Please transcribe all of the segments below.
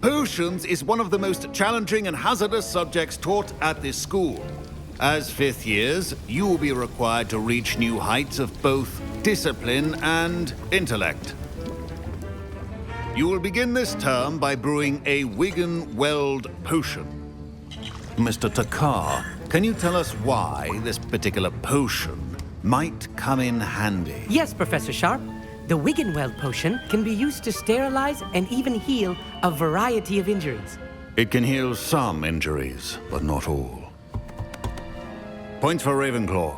Potions is one of the most challenging and hazardous subjects taught at this school. As fifth years, you will be required to reach new heights of both discipline and intellect. You will begin this term by brewing a Wiggenweld potion. Mr. Takar, can you tell us why this particular potion might come in handy? Yes, Professor Sharp. The Wiggenweld potion can be used to sterilize and even heal a variety of injuries. It can heal some injuries, but not all. Points for Ravenclaw.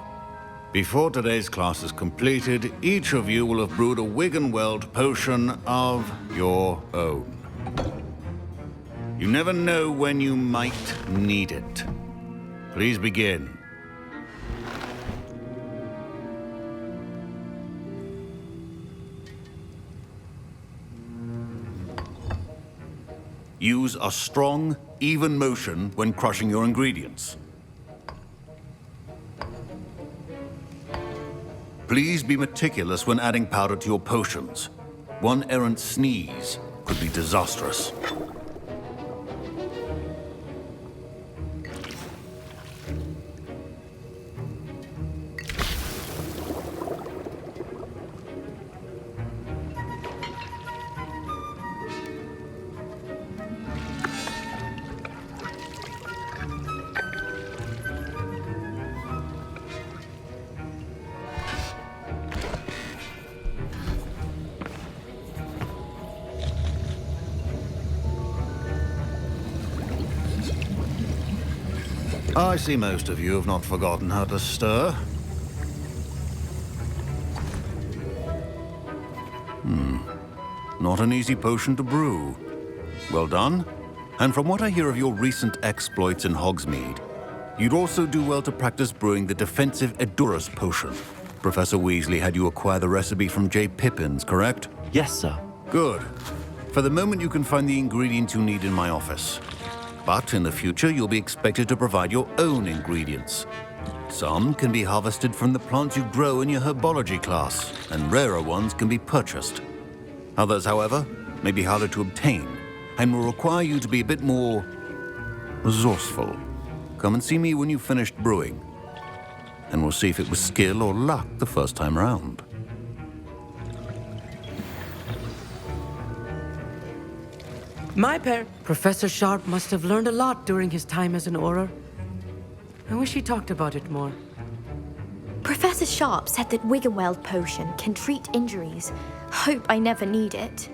Before today's class is completed, each of you will have brewed a Wiggenweld potion of your own. You never know when you might need it. Please begin. Use a strong, even motion when crushing your ingredients. Please be meticulous when adding powder to your potions. One errant sneeze could be disastrous. I see most of you have not forgotten how to stir. Not an easy potion to brew. Well done. And from what I hear of your recent exploits in Hogsmeade, you'd also do well to practice brewing the defensive Edurus potion. Professor Weasley had you acquire the recipe from J. Pippins, correct? Yes, sir. Good. For the moment, you can find the ingredients you need in my office. But in the future, you'll be expected to provide your own ingredients. Some can be harvested from the plants you grow in your herbology class, and rarer ones can be purchased. Others, however, may be harder to obtain, and will require you to be a bit more resourceful. Come and see me when you've finished brewing, and we'll see if it was skill or luck the first time around. Professor Sharp must have learned a lot during his time as an Auror. I wish he talked about it more. Professor Sharp said that Wiggenweld potion can treat injuries. Hope I never need it.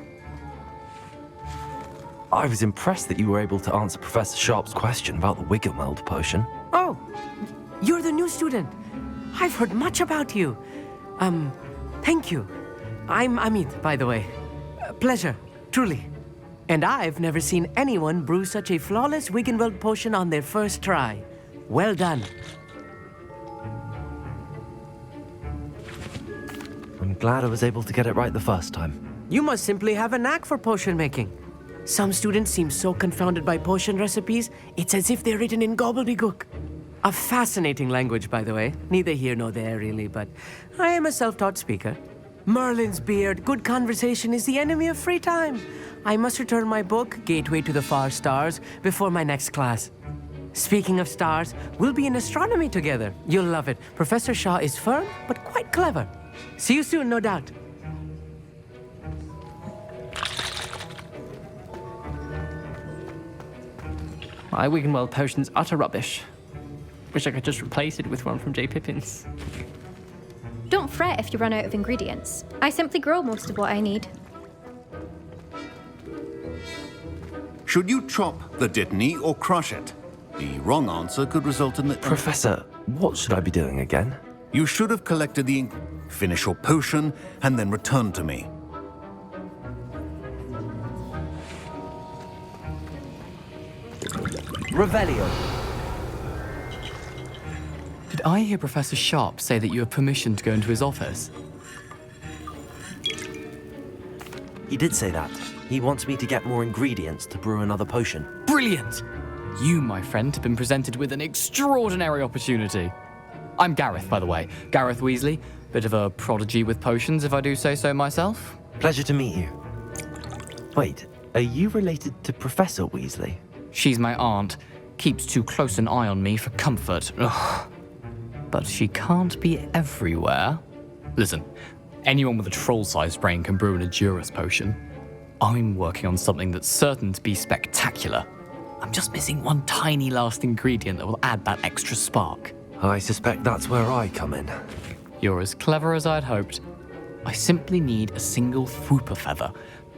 I was impressed that you were able to answer Professor Sharp's question about the Wiggenweld potion. Oh, you're the new student. I've heard much about you. Thank you. I'm Amit, by the way. Pleasure, truly. And I've never seen anyone brew such a flawless Wiggenweld potion on their first try. Well done. I'm glad I was able to get it right the first time. You must simply have a knack for potion making. Some students seem so confounded by potion recipes, it's as if they're written in gobbledygook. A fascinating language, by the way. Neither here nor there, really, but I am a self-taught speaker. Merlin's beard, good conversation is the enemy of free time. I must return my book, Gateway to the Far Stars, before my next class. Speaking of stars, we'll be in astronomy together. You'll love it. Professor Shaw is firm, but quite clever. See you soon, no doubt. My Wiggenweld potion's utter rubbish. Wish I could just replace it with one from J. Pippins. Don't fret if you run out of ingredients. I simply grow most of what I need. Should you chop the Dittany or crush it? The wrong answer could result in the... Professor, what should I be doing again? You should have collected the ink, finish your potion, and then return to me. Revelio. Did I hear Professor Sharp say that you have permission to go into his office? He did say that. He wants me to get more ingredients to brew another potion. Brilliant! You, my friend, have been presented with an extraordinary opportunity. I'm Gareth, by the way. Gareth Weasley. Bit of a prodigy with potions, if I do say so myself. Pleasure to meet you. Wait, Are you related to Professor Weasley? She's my aunt. Keeps too close an eye on me for comfort. Ugh. But she can't be everywhere. Listen, anyone with a troll-sized brain can brew an Edurus potion. I'm working on something that's certain to be spectacular. I'm just missing one tiny last ingredient that will add that extra spark. I suspect that's where I come in. You're as clever as I'd hoped. I simply need a single Fwooper feather.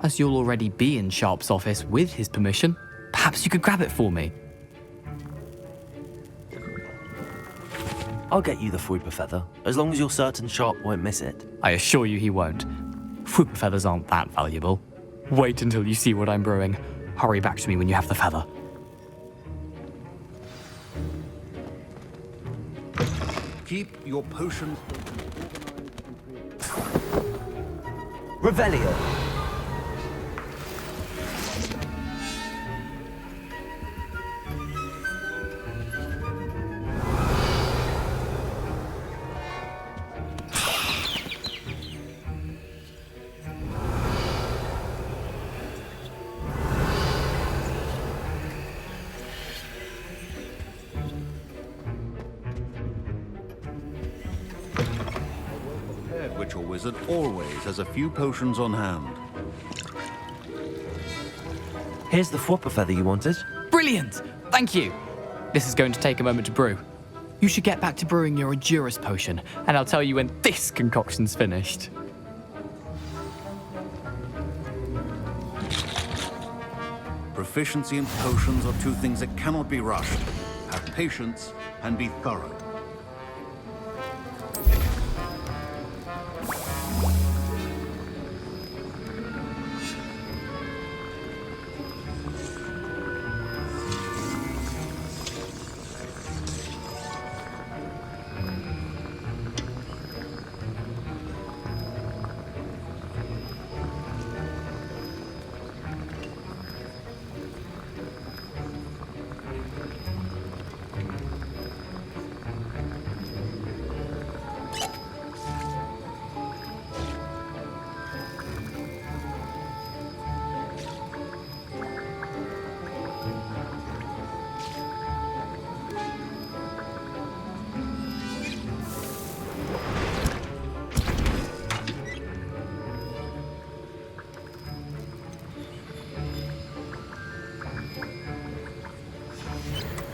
As you'll already be in Sharp's office with his permission, perhaps you could grab it for me. I'll get you the Fwooper feather, as long as you're certain Sharp won't miss it. I assure you he won't. Fwooper feathers aren't that valuable. Wait until you see what I'm brewing. Hurry back to me when you have the feather. Keep your potions. Revelio! Witch or wizard always has a few potions on hand. Here's the Fwooper feather you wanted. Brilliant! Thank you! This is going to take a moment to brew. You should get back to brewing your Edurus potion, and I'll tell you when this concoction's finished. Proficiency in potions are two things that cannot be rushed. Have patience and be thorough.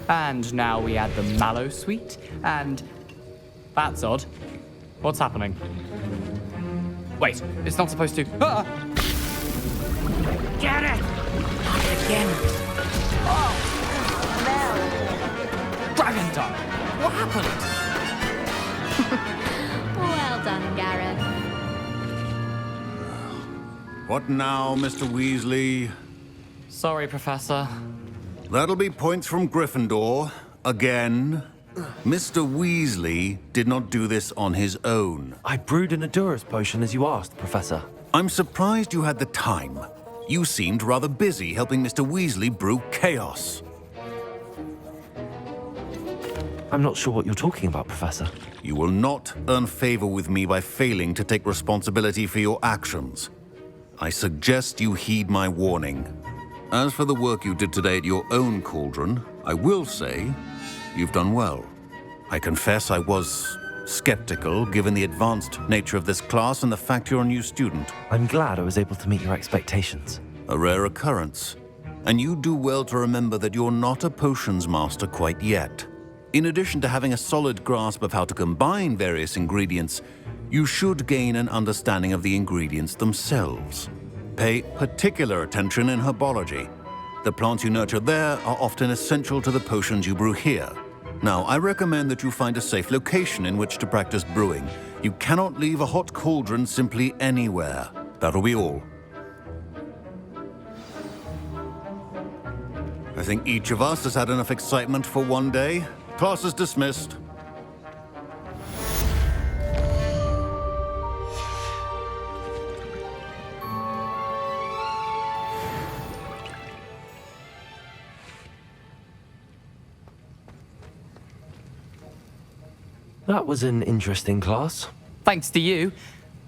And now we add the mallow sweet, and... That's odd. What's happening? Wait, it's not supposed to... Ah! Get it! Again. Dragon Tongue! What happened? Well done, Gareth. What now, Mr. Weasley? Sorry, Professor. That'll be points from Gryffindor. Again. Mr. Weasley did not do this on his own. I brewed an Edurus potion as you asked, Professor. I'm surprised you had the time. You seemed rather busy helping Mr. Weasley brew chaos. I'm not sure what you're talking about, Professor. You will not earn favor with me by failing to take responsibility for your actions. I suggest you heed my warning. As for the work you did today at your own cauldron, I will say you've done well. I confess I was skeptical given the advanced nature of this class and the fact you're a new student. I'm glad I was able to meet your expectations. A rare occurrence. And you do well to remember that you're not a potions master quite yet. In addition to having a solid grasp of how to combine various ingredients, you should gain an understanding of the ingredients themselves. Pay particular attention in herbology. The plants you nurture there are often essential to the potions you brew here. Now, I recommend that you find a safe location in which to practice brewing. You cannot leave a hot cauldron simply anywhere. That'll be all. I think each of us has had enough excitement for one day. Class is dismissed. That was an interesting class. Thanks to you.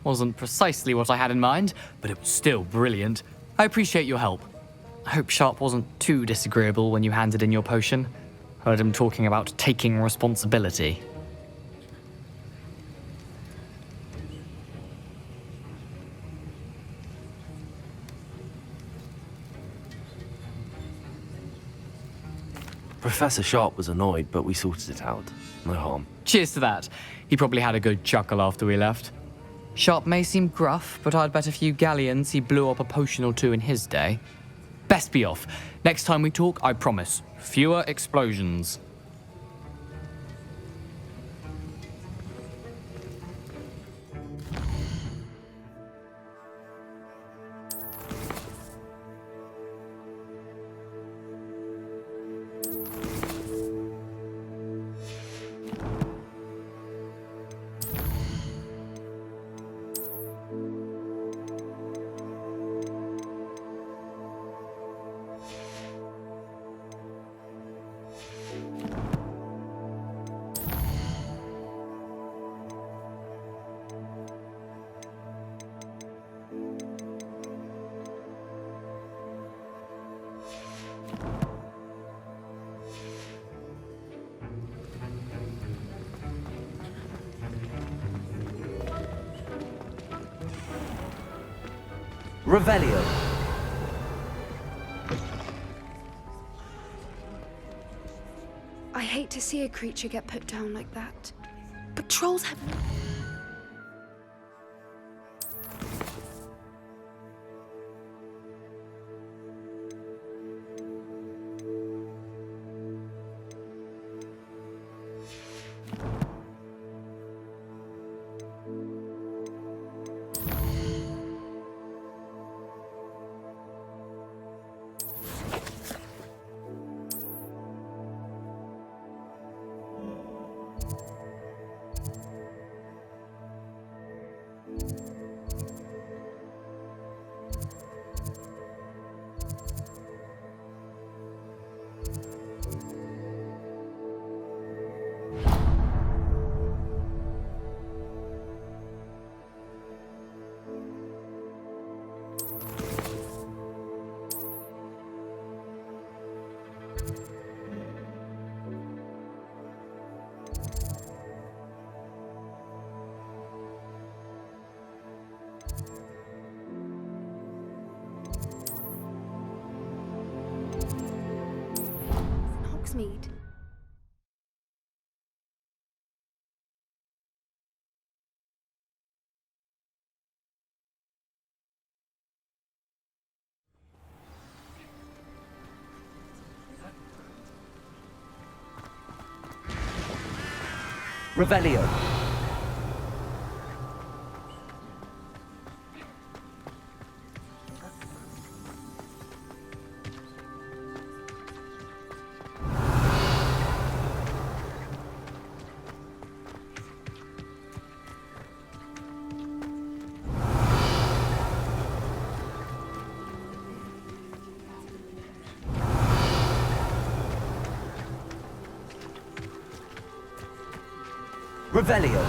Wasn't precisely what I had in mind, but it was still brilliant. I appreciate your help. I hope Sharp wasn't too disagreeable when you handed in your potion. Heard him talking about taking responsibility. Professor Sharp was annoyed, but we sorted it out. No harm. Cheers to that. He probably had a good chuckle after we left. Sharp may seem gruff, but I'd bet a few galleons he blew up a potion or two in his day. Best be off. Next time we talk, I promise, fewer explosions. Revelio. I hate to see a creature get put down like that. But trolls have no... Hogsmeade. Revelio. Revelio.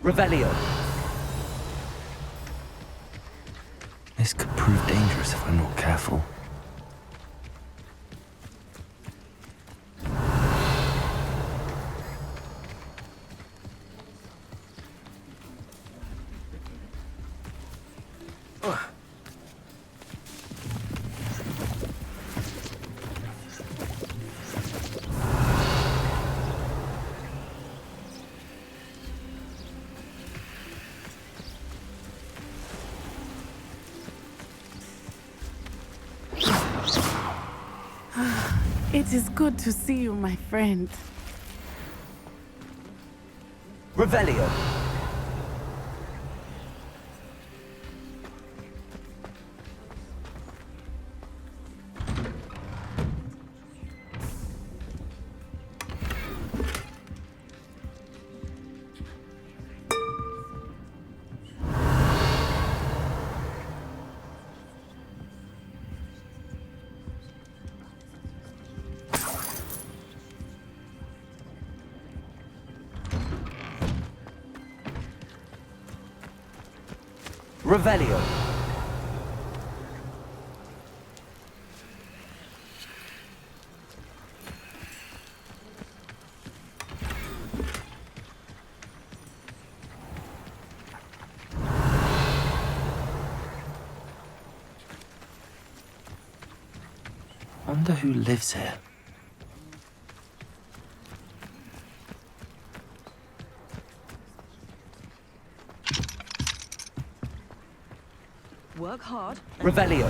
Revelio. This could prove dangerous if I'm not careful. It is good to see you, my friend. Revelio. Revelio. Wonder who lives here. Work hard. Revelio.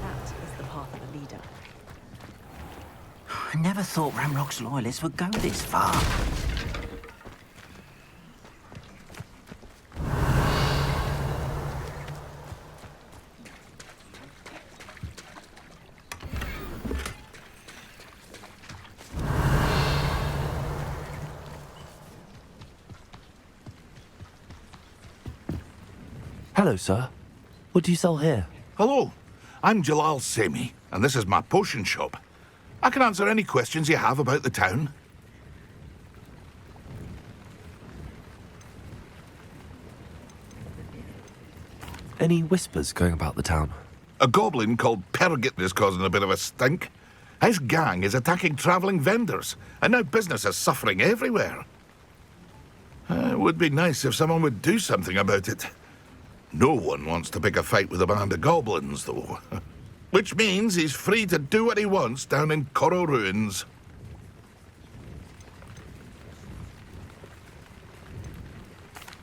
That is the path of a leader. I never thought Ramrock's loyalists would go this far. Hello, sir. What do you sell here? Hello, I'm Jalal Semi, and this is my potion shop. I can answer any questions you have about the town. Any whispers going about the town? A goblin called Pergit is causing a bit of a stink. His gang is attacking travelling vendors, and now business is suffering everywhere. It would be nice if someone would do something about it. No one wants to pick a fight with a band of goblins, though. Which means he's free to do what he wants down in Coral Ruins.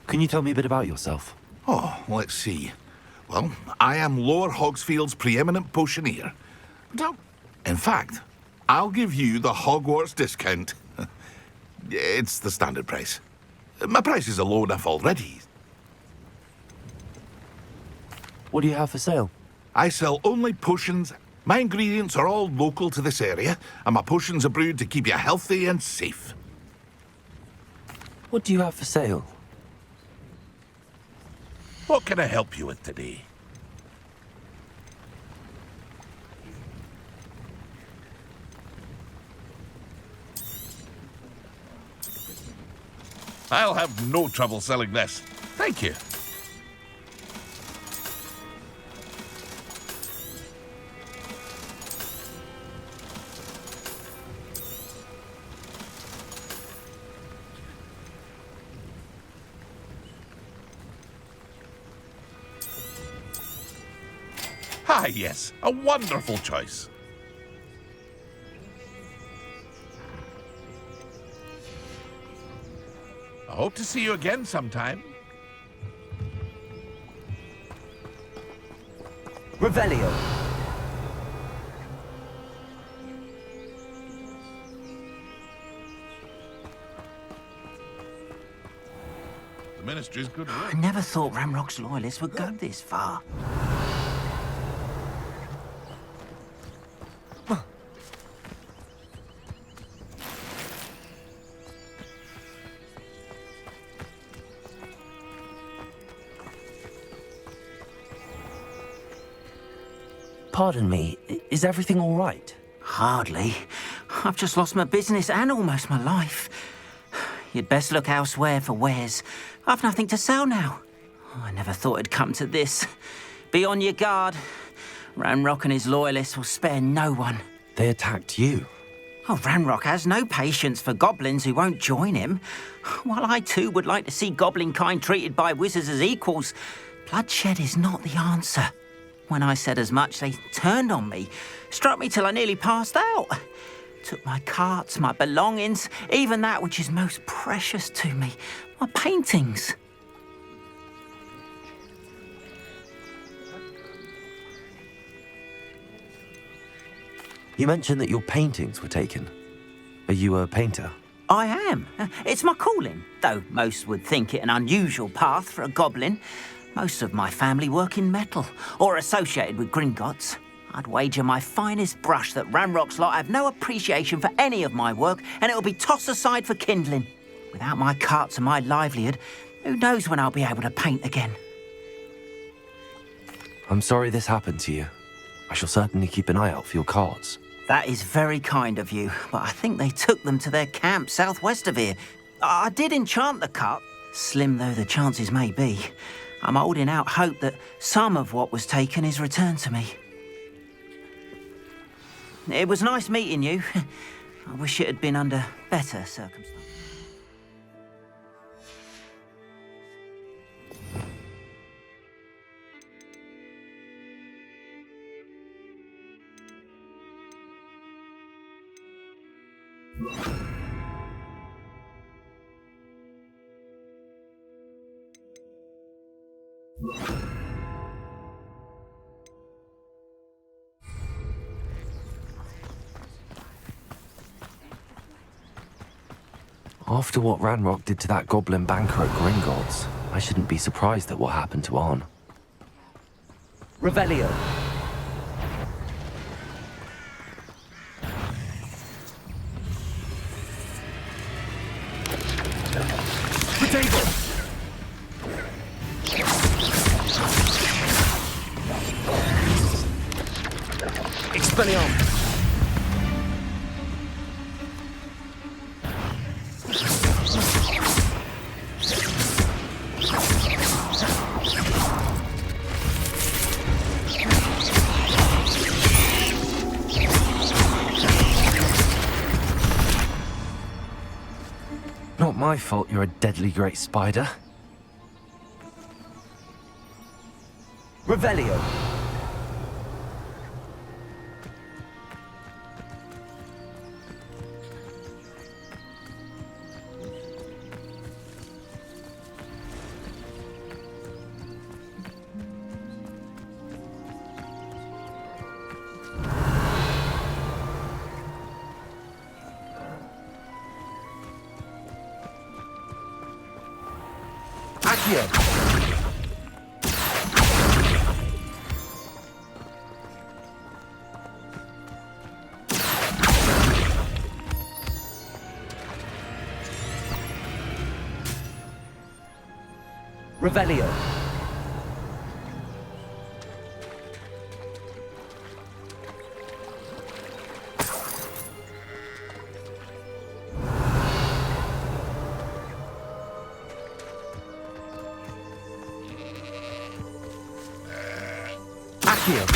Can you tell me a bit about yourself? Oh, let's see. Well, I am Lower Hogsfield's preeminent potioneer. In fact, I'll give you the Hogwarts discount. It's the standard price. My prices are low enough already. What do you have for sale? I sell only potions. My ingredients are all local to this area, and my potions are brewed to keep you healthy and safe. What do you have for sale? What can I help you with today? I'll have no trouble selling this. Thank you. Ah, yes, a wonderful choice. I hope to see you again sometime. Revelio. The Ministry's good work. I never thought Ramrock's loyalists would go this far. Pardon me, is everything all right? Hardly. I've just lost my business and almost my life. You'd best look elsewhere for wares. I've nothing to sell now. I never thought it'd come to this. Be on your guard. Ranrock and his loyalists will spare no one. They attacked you. Oh, Ranrock has no patience for goblins who won't join him. While I too would like to see goblin kind treated by wizards as equals, bloodshed is not the answer. When I said as much, they turned on me, struck me till I nearly passed out. Took my carts, my belongings, even that which is most precious to me, my paintings. You mentioned that your paintings were taken. Are you a painter? I am. It's my calling, though most would think it an unusual path for a goblin. Most of my family work in metal, or associated with Gringotts. I'd wager my finest brush that Ranrock's lot have no appreciation for any of my work, and it'll be tossed aside for kindling. Without my carts and my livelihood, who knows when I'll be able to paint again? I'm sorry this happened to you. I shall certainly keep an eye out for your cards. That is very kind of you, but I think they took them to their camp southwest of here. I did enchant the cart, slim though the chances may be. I'm holding out hope that some of what was taken is returned to me. It was nice meeting you. I wish it had been under better circumstances. After what Ranrock did to that goblin banker at Gringotts, I shouldn't be surprised at what happened to Arn. Revelio. Potato! Expelliarmus! Not my fault you're a deadly great spider. Revelio. Accio! Revelio. Accio!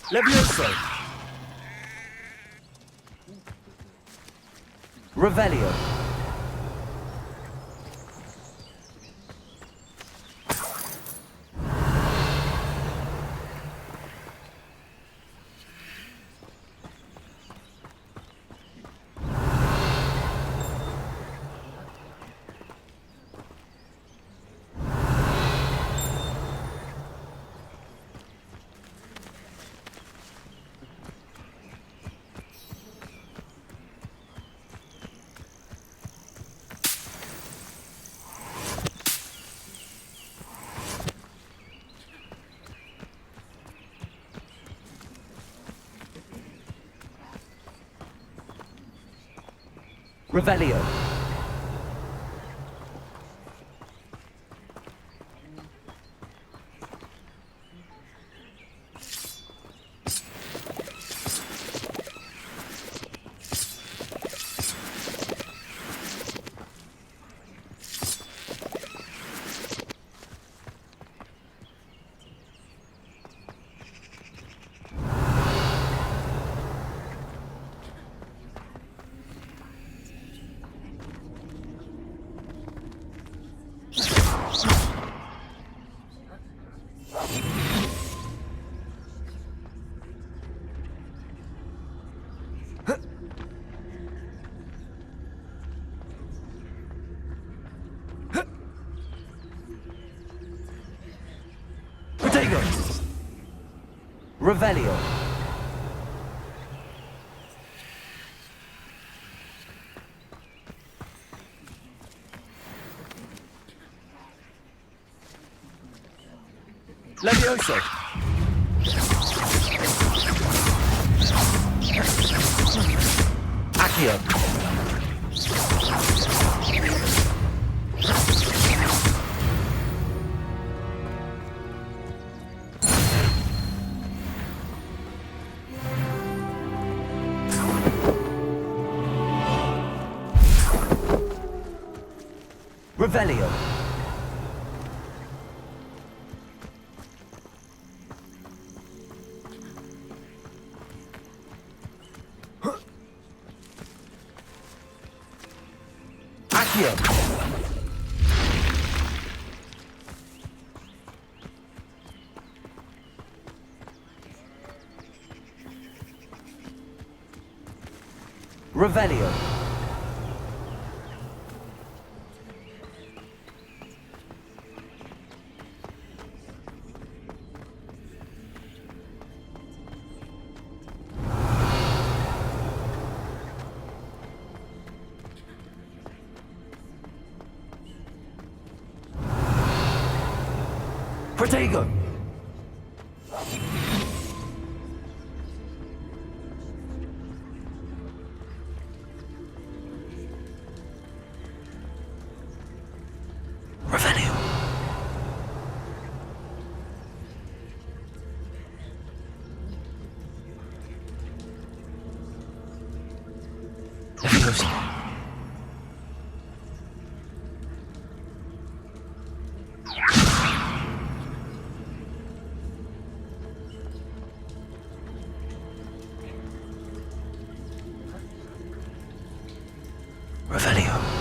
Levioso! Revelio. Revelio. Protego! Revelio! Levioso! Accio! Revelio! Accio! Revelio! Protego! Revelio! Levioso! Revelio.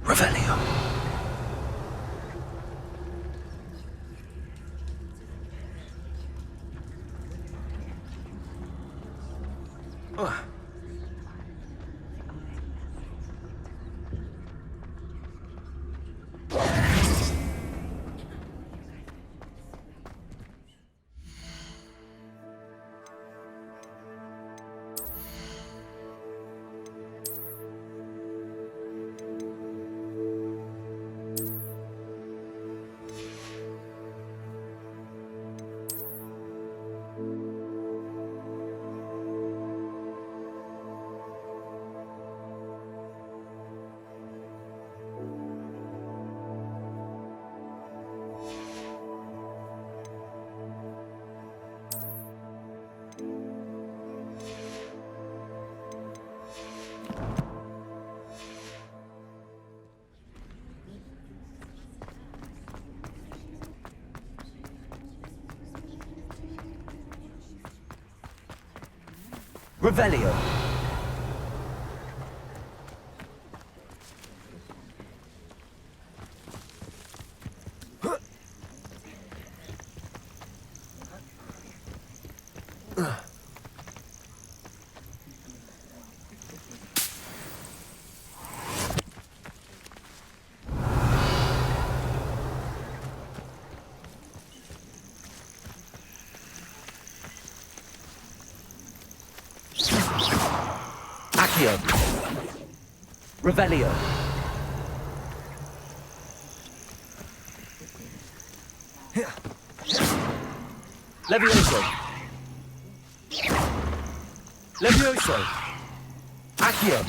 Revelio. Revelio. Accio. Revelio. Levioso. Levioso. Accio.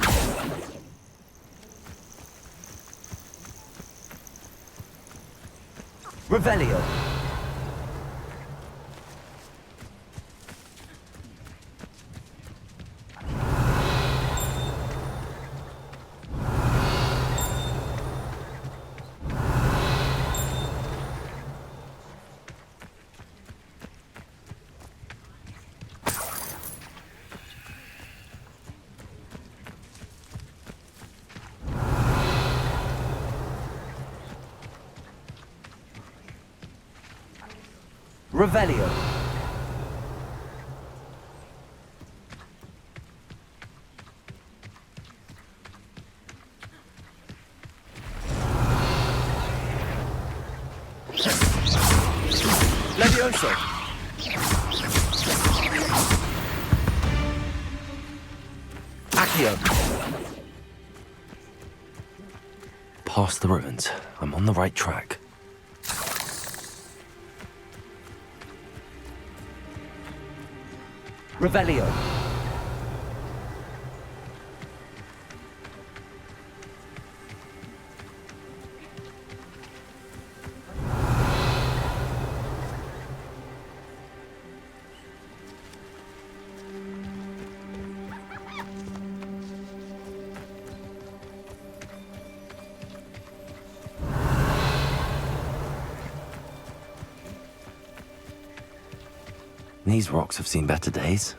Revelio. Revelio. Levioso. Accio. Past the ruins. I'm on the right track. Revelio. These rocks have seen better days.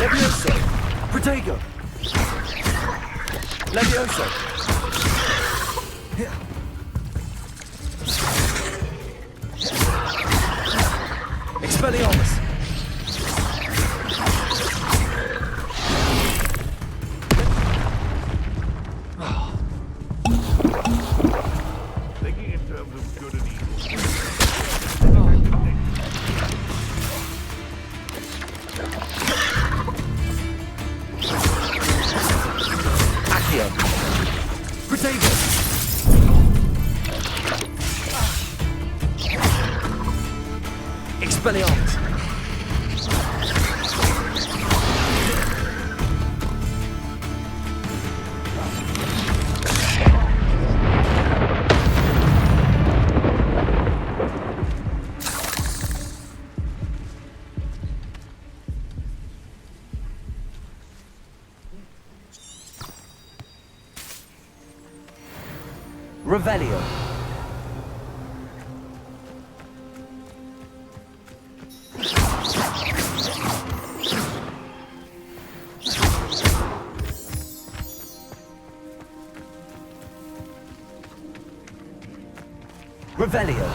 Levioso! Protego! Levioso! Expelliarmus! Thinking in terms of good and evil. Accio! Protego! Expelliarmus! Revelio. Revelio.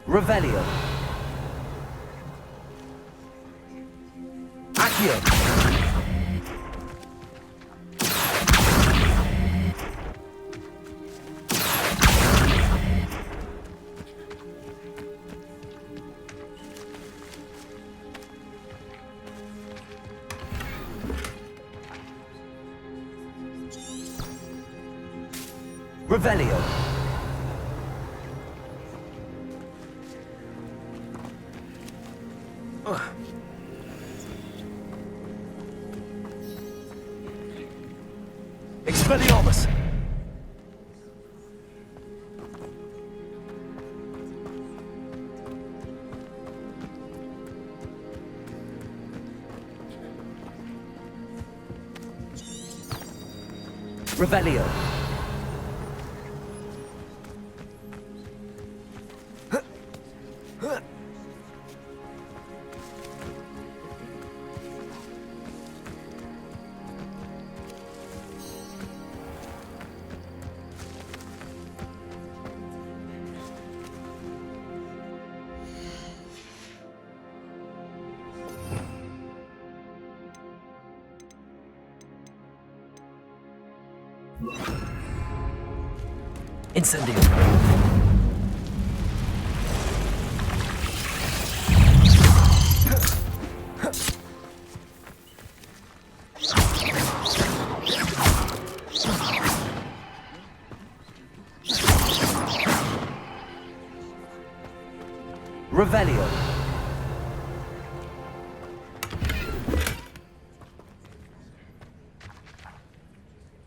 Revelio. Accio. Revelio. Expelliarmus! Revelio. Incendio. Revelio.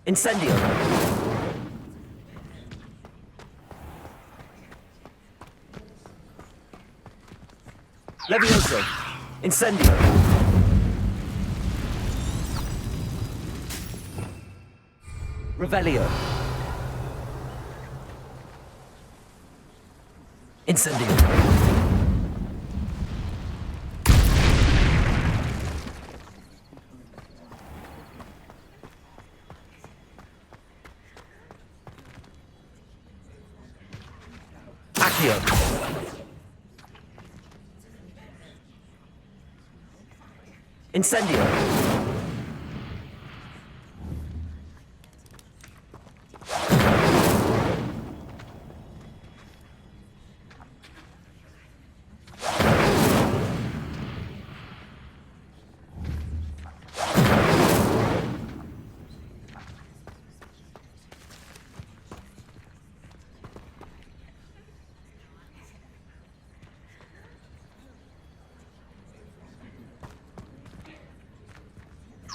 Incendio. Levioso. Incendio. Revelio. Incendio. Accio. Incendio.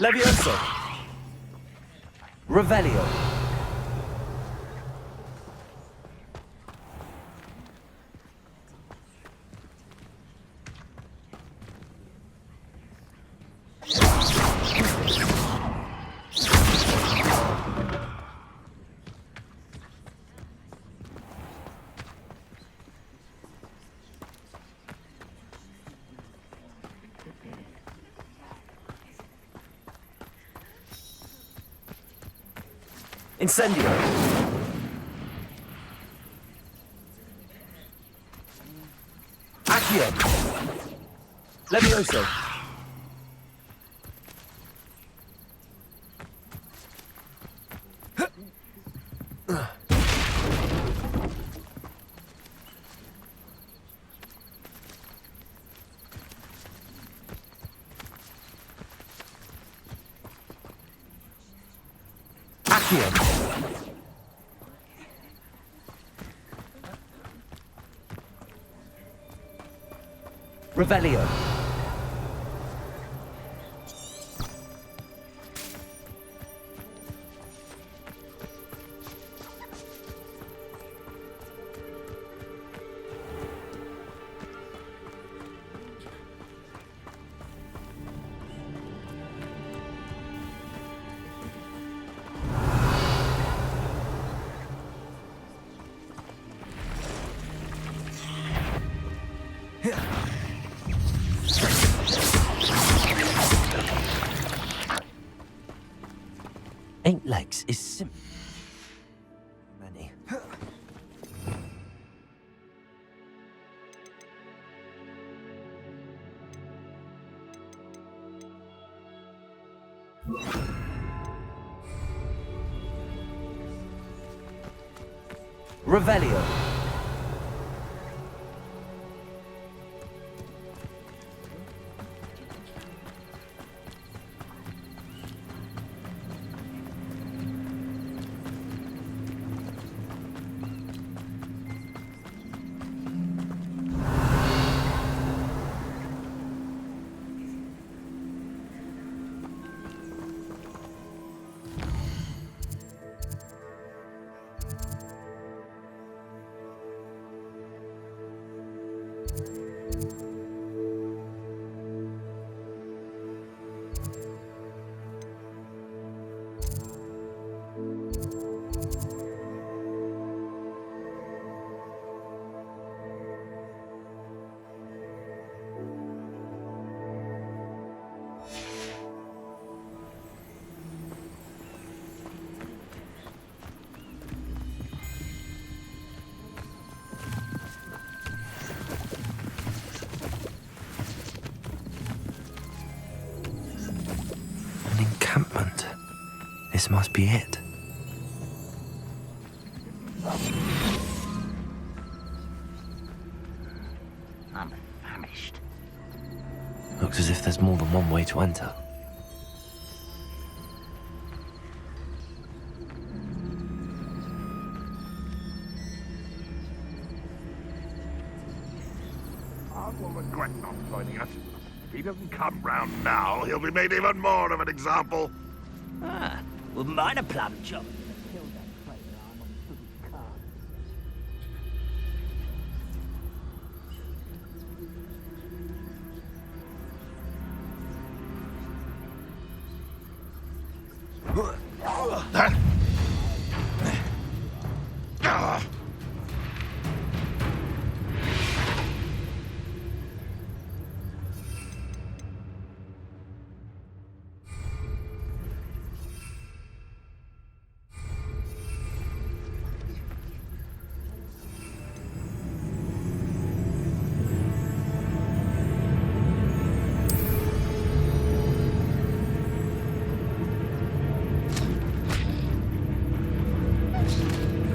Levioso. Revelio. Incendio. Accio. Levioso. Accio. Revelio. Eight legs is simple. Many. Revelio. An encampment. This must be it. I'm famished. Looks as if there's more than one way to enter. will regret not joining us. If he doesn't come round now, he'll be made even more of an example. Ah, wouldn't mind a plum chop.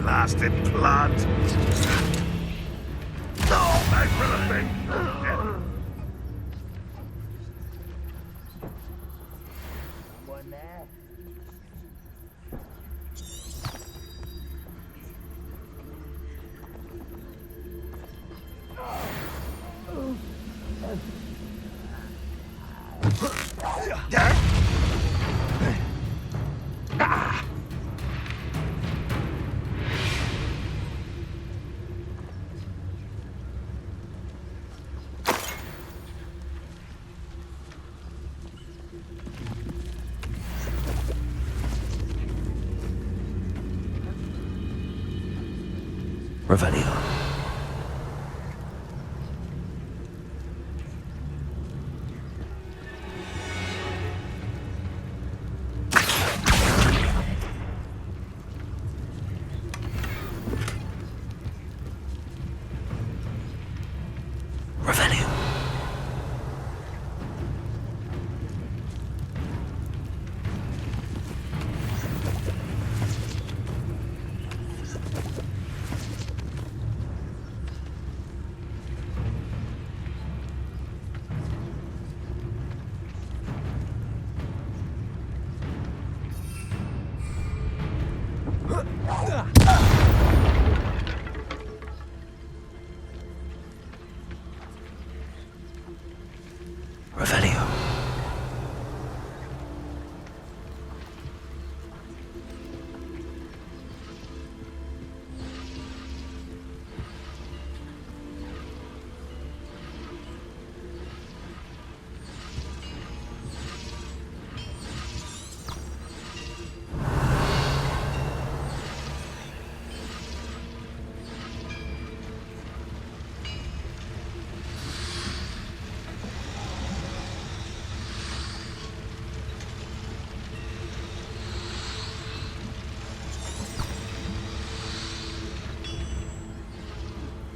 Blasted plant! No, back for the thing! Someone there? Revelio. Revelio. Revelio.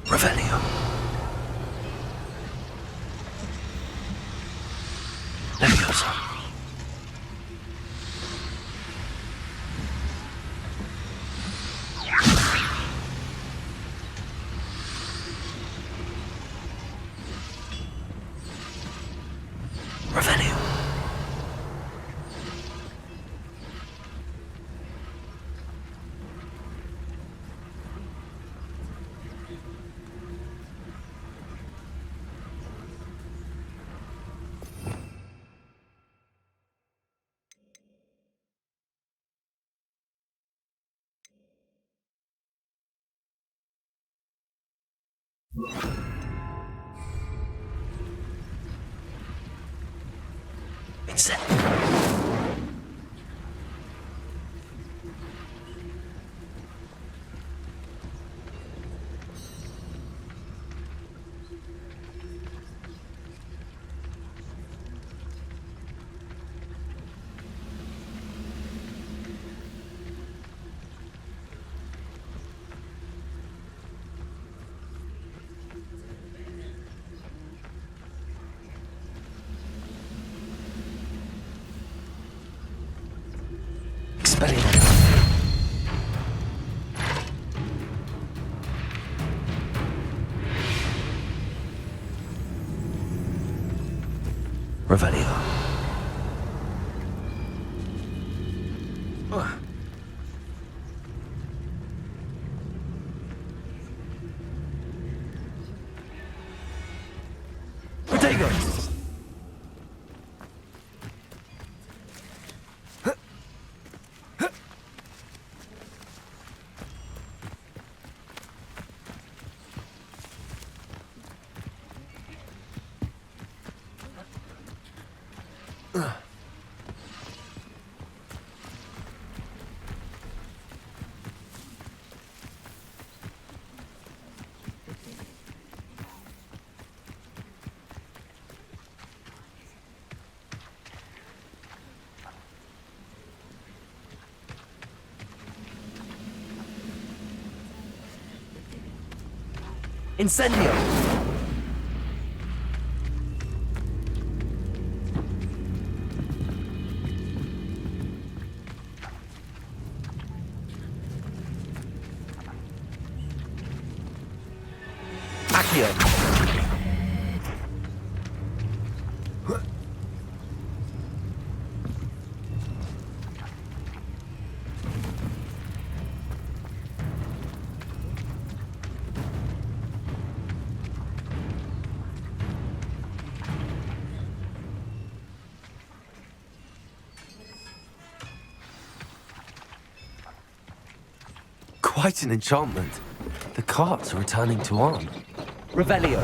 Revelio. Leviosa. Revelio. It's it. Revelio. Fuego! Incendio! Accio! Quite an enchantment. The carts are returning to arm. Revelio.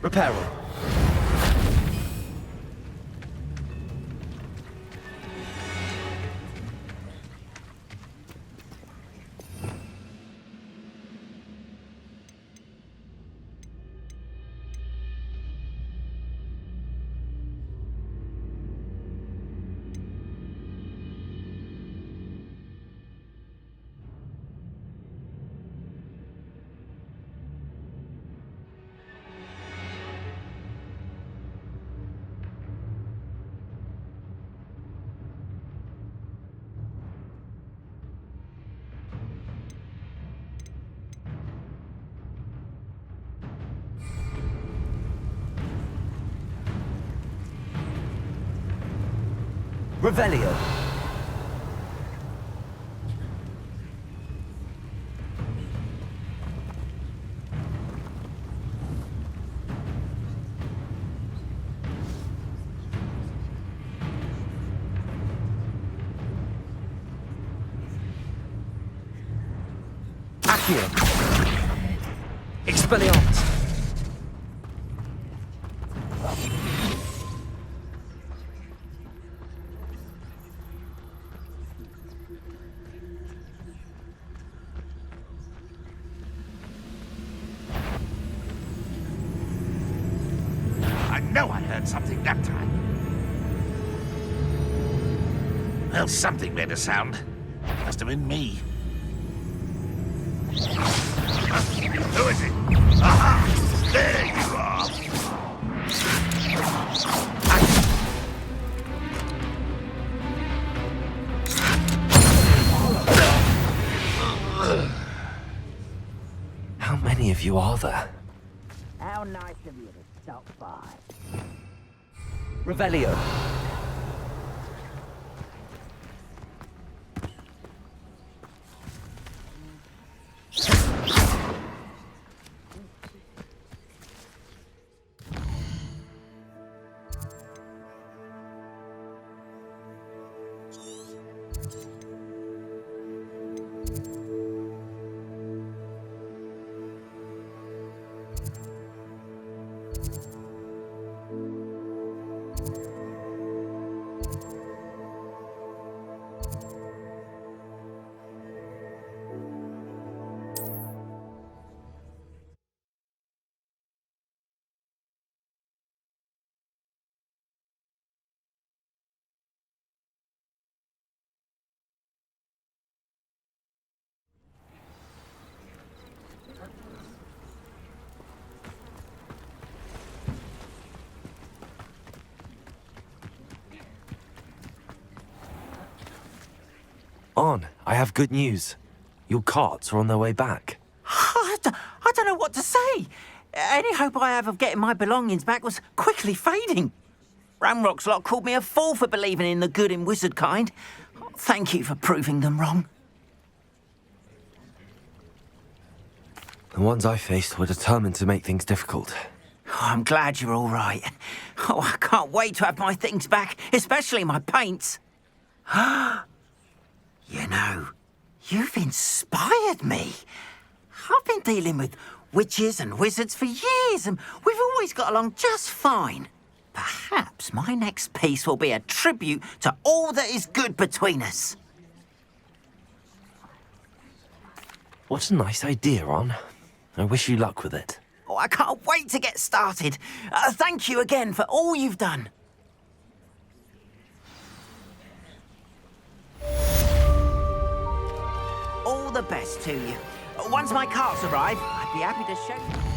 Reparo. Revelio. Accio. Expelliarmus. I know I heard something that time. Well, something made a sound. Must have been me. Who is it? Aha! There you are! How many of you are there? How nice of you to stop by. Revelio. On, I have good news. Your carts are on their way back. I don't know what to say. Any hope I have of getting my belongings back was quickly fading. Ramrock's lot called me a fool for believing in the good in wizard kind. Thank you for proving them wrong. The ones I faced were determined to make things difficult. Oh, I'm glad you're all right. Oh, I can't wait to have my things back, especially my paints. You know, you've inspired me. I've been dealing with witches and wizards for years, and we've always got along just fine. Perhaps my next piece will be a tribute to all that is good between us. What a nice idea, On. I wish you luck with it. Oh, I can't wait to get started. Thank you again for all you've done. All the best to you. Once my carts arrive, I'd be happy to show you.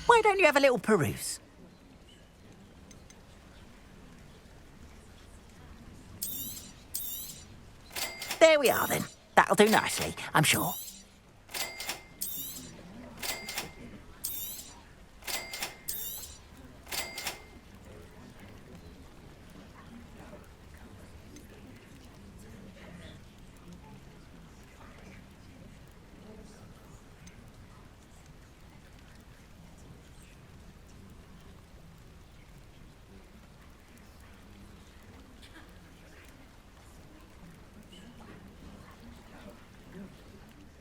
Why don't you have a little peruse? There we are, then. That'll do nicely, I'm sure.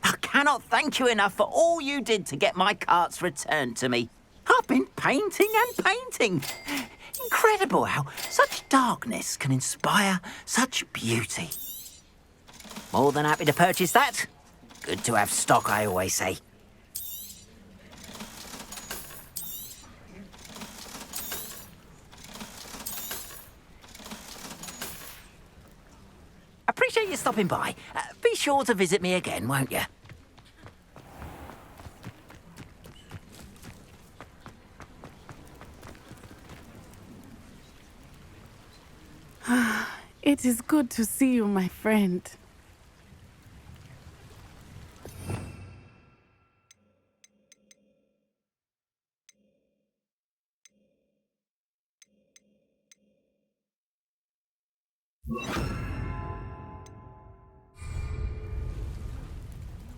I cannot thank you enough for all you did to get my carts returned to me. I've been painting and painting. Incredible how such darkness can inspire such beauty. More than happy to purchase that. Good to have stock, I always say. Appreciate you stopping by. Be sure to visit me again, won't you? It is good to see you, my friend.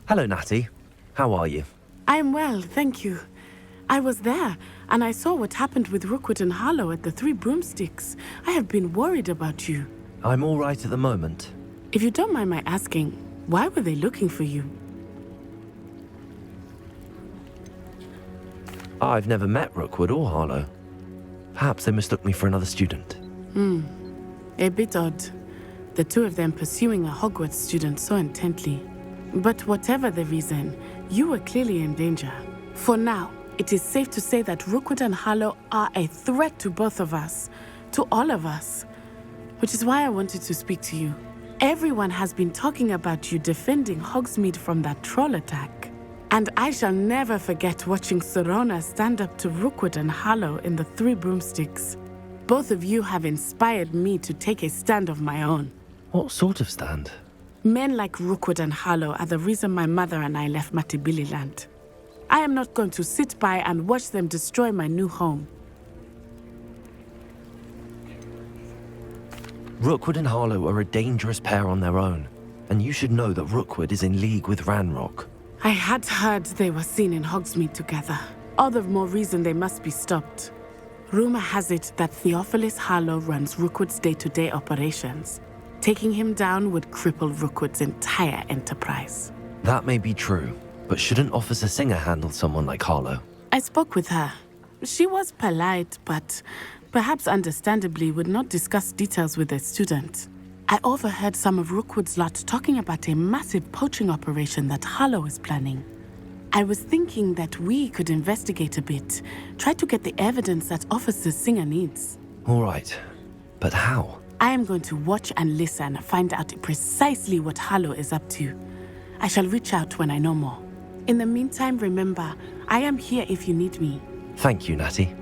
Hello, Natty. How are you? I'm well, thank you. I was there, and I saw what happened with Rookwood and Harlow at the Three Broomsticks. I have been worried about you. I'm all right at the moment. If you don't mind my asking, why were they looking for you? I've never met Rookwood or Harlow. Perhaps they mistook me for another student. A bit odd. The two of them pursuing a Hogwarts student so intently. But whatever the reason, you were clearly in danger. For now, it is safe to say that Rookwood and Harlow are a threat to both of us, to all of us. Which is why I wanted to speak to you. Everyone has been talking about you defending Hogsmeade from that troll attack. And I shall never forget watching Sorona stand up to Rookwood and Harlow in the Three Broomsticks. Both of you have inspired me to take a stand of my own. What sort of stand? Men like Rookwood and Harlow are the reason my mother and I left Matibili I am not going to sit by and watch them destroy my new home. Rookwood and Harlow are a dangerous pair on their own, and you should know that Rookwood is in league with Ranrock. I had heard they were seen in Hogsmeade together. All the more reason they must be stopped. Rumor has it that Theophilus Harlow runs Rookwood's day-to-day operations. Taking him down would cripple Rookwood's entire enterprise. That may be true, but shouldn't Officer Singer handle someone like Harlow? I spoke with her. She was polite, but perhaps understandably would not discuss details with a student. I overheard some of Rookwood's lot talking about a massive poaching operation that Harlow is planning. I was thinking that we could investigate a bit, try to get the evidence that Officer Singer needs. All right, but how? I am going to watch and listen, find out precisely what Harlow is up to. I shall reach out when I know more. In the meantime, remember, I am here if you need me. Thank you, Natty.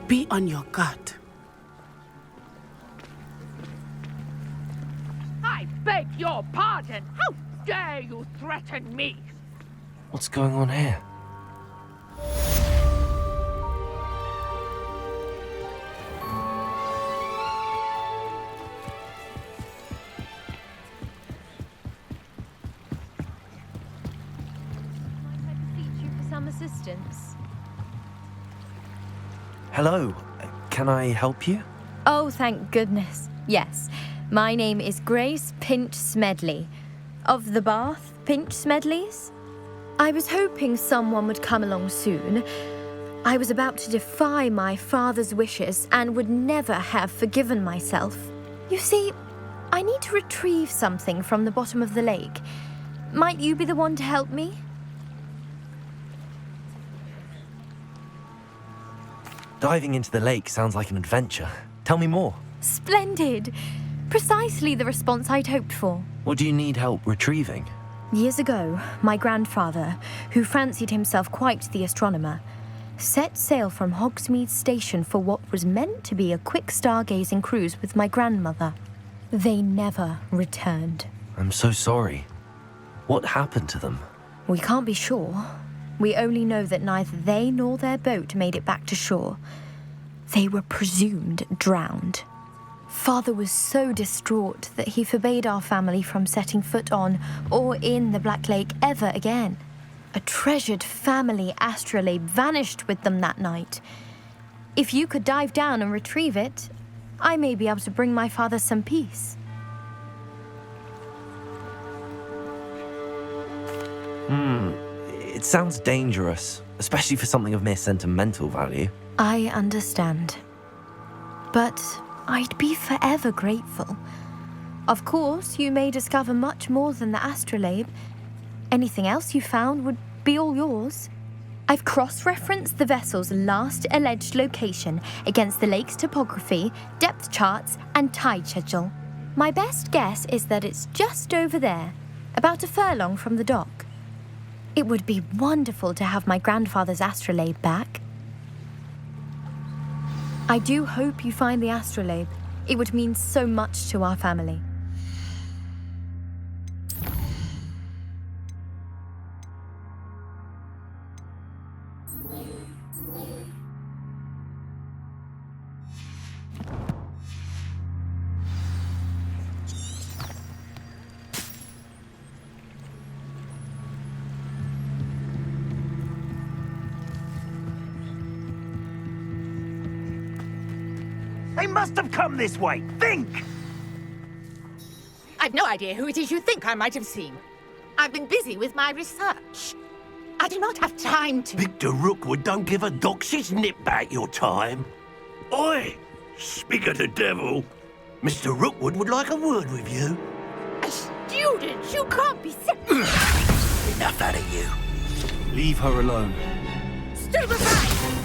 Be on your guard. I beg your pardon! How dare you threaten me? What's going on here? Assistance. Hello, can I help you? Oh, thank goodness. Yes. My name is Grace Pinch Smedley. Of the Bath Pinch Smedleys? I was hoping someone would come along soon. I was about to defy my father's wishes and would never have forgiven myself. You see, I need to retrieve something from the bottom of the lake. Might you be the one to help me? Diving into the lake sounds like an adventure. Tell me more. Splendid! Precisely the response I'd hoped for. What do you need help retrieving? Years ago, my grandfather, who fancied himself quite the astronomer, set sail from Hogsmeade Station for what was meant to be a quick stargazing cruise with my grandmother. They never returned. I'm so sorry. What happened to them? We can't be sure. We only know that neither they nor their boat made it back to shore. They were presumed drowned. Father was so distraught that he forbade our family from setting foot on or in the Black Lake ever again. A treasured family astrolabe vanished with them that night. If you could dive down and retrieve it, I may be able to bring my father some peace. It sounds dangerous, especially for something of mere sentimental value. I understand. But I'd be forever grateful. Of course, you may discover much more than the astrolabe. Anything else you found would be all yours. I've cross-referenced the vessel's last alleged location against the lake's topography, depth charts, and tide schedule. My best guess is that it's just over there, about a furlong from the dock. It would be wonderful to have my grandfather's astrolabe back. I do hope you find the astrolabe. It would mean so much to our family. They must have come this way. Think! I've no idea who it is you think I might have seen. I've been busy with my research. I do not have time to... Victor Rookwood don't give a doxy's nip back your time. Oi! Speak of the devil. Mr. Rookwood would like a word with you. A student? You can't be... Enough out of you. Leave her alone. Stupefy!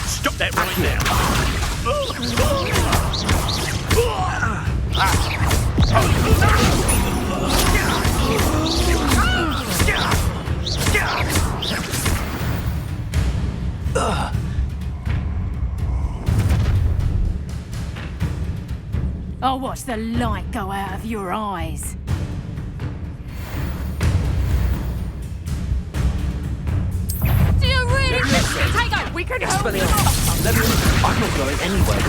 Stop that right now. I'll watch the light go out of your eyes. Do you really think take a wicked help? I'm not going anywhere.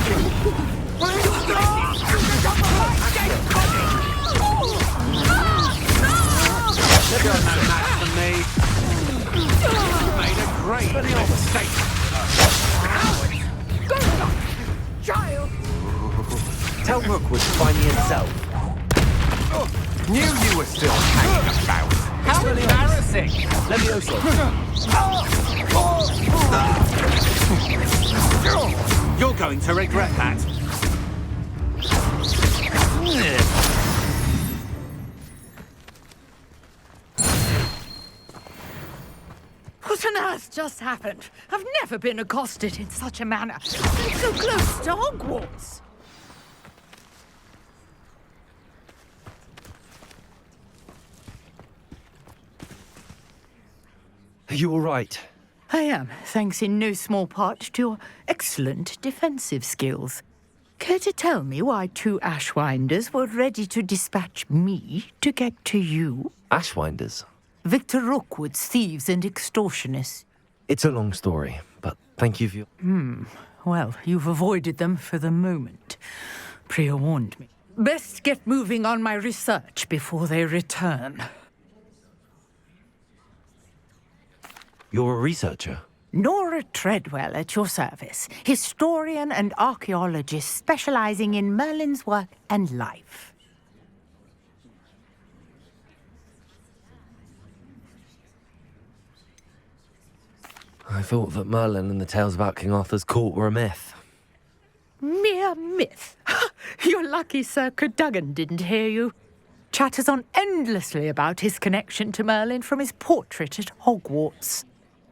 You're no match for me. You made a great mistake. Good luck, child. Tell Rookwood to find me himself. Knew you were still hanging about. How embarrassing! Levioso. You're going to regret that. What on earth just happened? I've never been accosted in such a manner. It's so close to Hogwarts. Are you all right? I am, thanks in no small part to your excellent defensive skills. Care to tell me why two Ashwinders were ready to dispatch me to get to you? Ashwinders? Victor Rookwood's thieves and extortionists. It's a long story, but thank you for your... Well, you've avoided them for the moment. Priya warned me. Best get moving on my research before they return. You're a researcher? Nora Treadwell at your service, historian and archaeologist specializing in Merlin's work and life. I thought that Merlin and the tales about King Arthur's court were a myth. Mere myth. You're lucky Sir Cadogan didn't hear you. Chatters on endlessly about his connection to Merlin from his portrait at Hogwarts.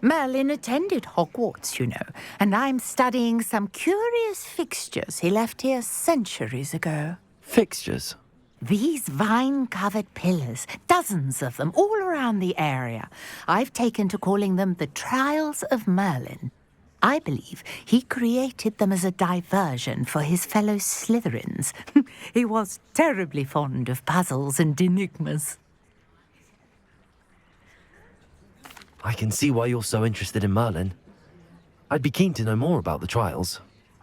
Merlin attended Hogwarts, you know, and I'm studying some curious fixtures he left here centuries ago. Fixtures? These vine-covered pillars, dozens of them, all around the area. I've taken to calling them the Trials of Merlin. I believe he created them as a diversion for his fellow Slytherins. He was terribly fond of puzzles and enigmas. I can see why you're so interested in Merlin. I'd be keen to know more about the trials.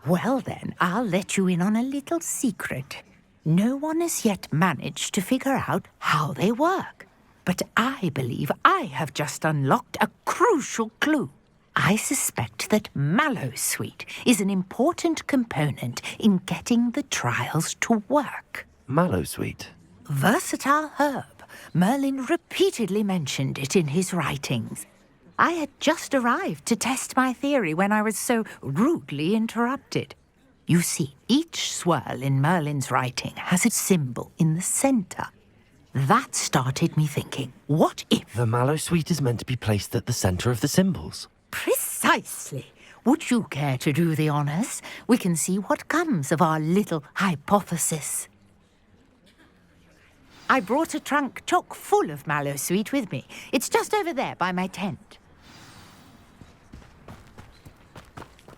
Well then, I'll let you in on a little secret. No one has yet managed to figure out how they work. But I believe I have just unlocked a crucial clue. I suspect that Mallowsweet is an important component in getting the trials to work. Mallowsweet? Versatile herb. Merlin repeatedly mentioned it in his writings. I had just arrived to test my theory when I was so rudely interrupted. You see, each swirl in Merlin's writing has a symbol in the center. That started me thinking, what if... The Mallowsweet is meant to be placed at the center of the symbols. Precisely. Would you care to do the honors? We can see what comes of our little hypothesis. I brought a trunk chock full of Mallowsweet with me. It's just over there by my tent.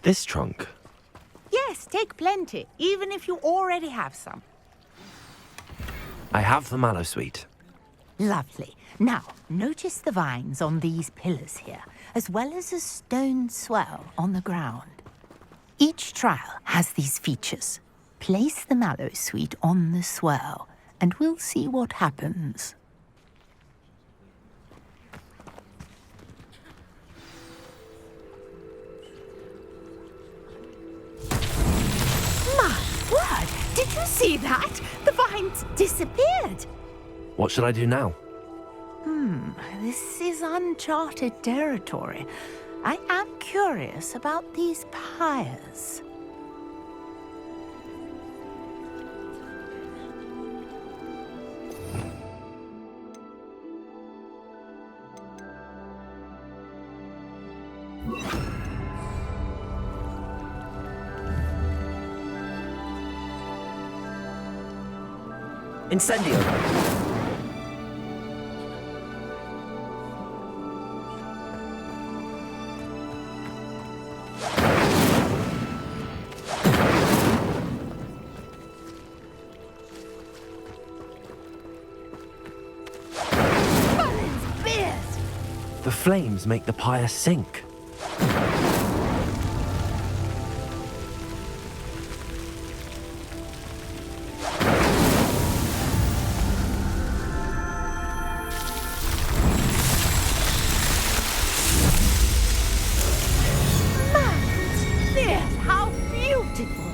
This trunk? Yes, take plenty, even if you already have some. I have the Mallowsweet. Lovely. Now, notice the vines on these pillars here, as well as a stone swell on the ground. Each trial has these features. Place the Mallowsweet on the swell, and we'll see what happens. My word! Did you see that? The vines disappeared! What should I do now? This is uncharted territory. I am curious about these pyres. Incendio! The flames make the pyre sink. How beautiful!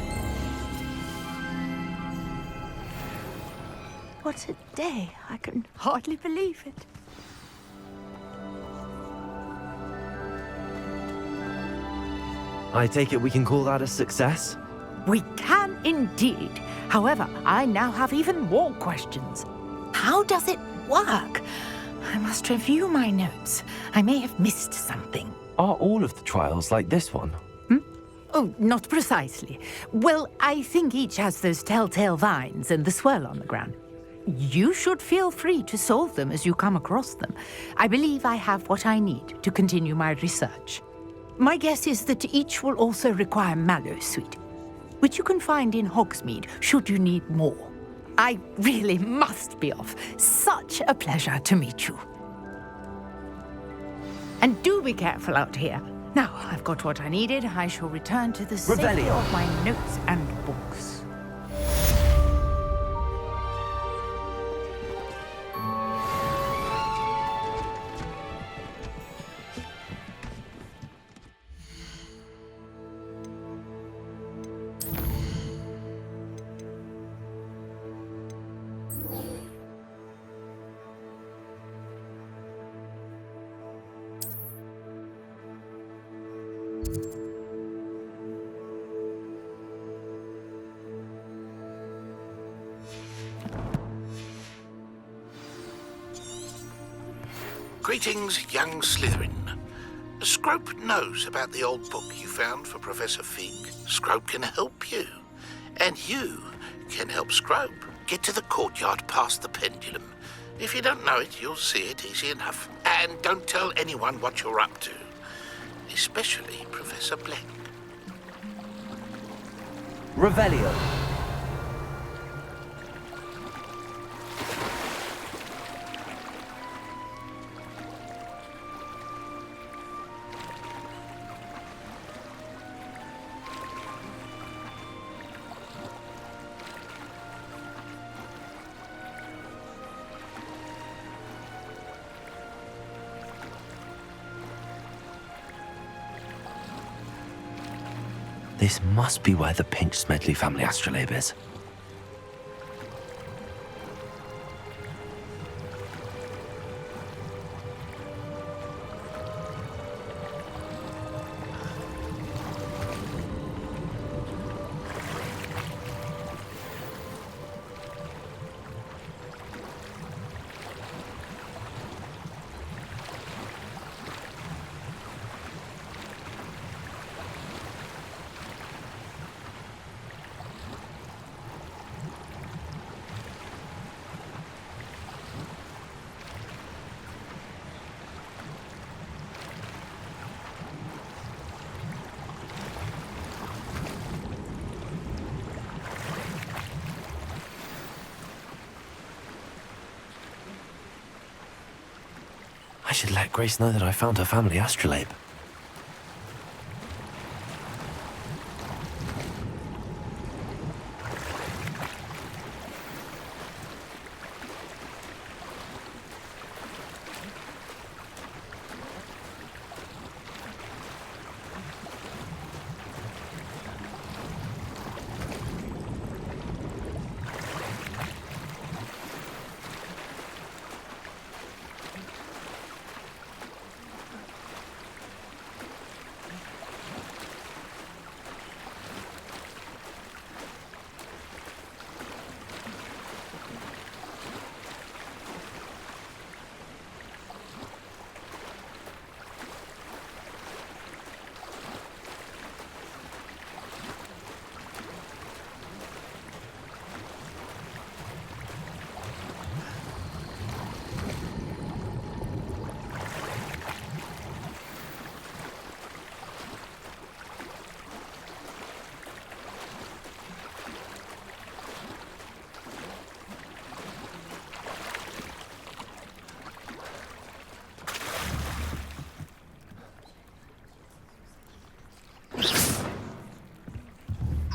What a day! I can hardly believe it. I take it we can call that a success? We can indeed. However, I now have even more questions. How does it work? I must review my notes. I may have missed something. Are all of the trials like this one? Oh, not precisely. Well, I think each has those telltale vines and the swirl on the ground. You should feel free to solve them as you come across them. I believe I have what I need to continue my research. My guess is that each will also require Mallowsweet, which you can find in Hogsmeade should you need more. I really must be off. Such a pleasure to meet you. And do be careful out here. Now, I've got what I needed. I shall return to the safety of my notes and books. Greetings, young Slytherin. Scrope knows about the old book you found for Professor Fig. Scrope can help you. And you can help scrope. Get to the courtyard past the pendulum. If you don't know it, you'll see it easy enough. And don't tell anyone what you're up to, especially Professor Black. Revelio. This must be where the Pinch Smedley family astrolabe is. I should let Grace know that I found her family astrolabe.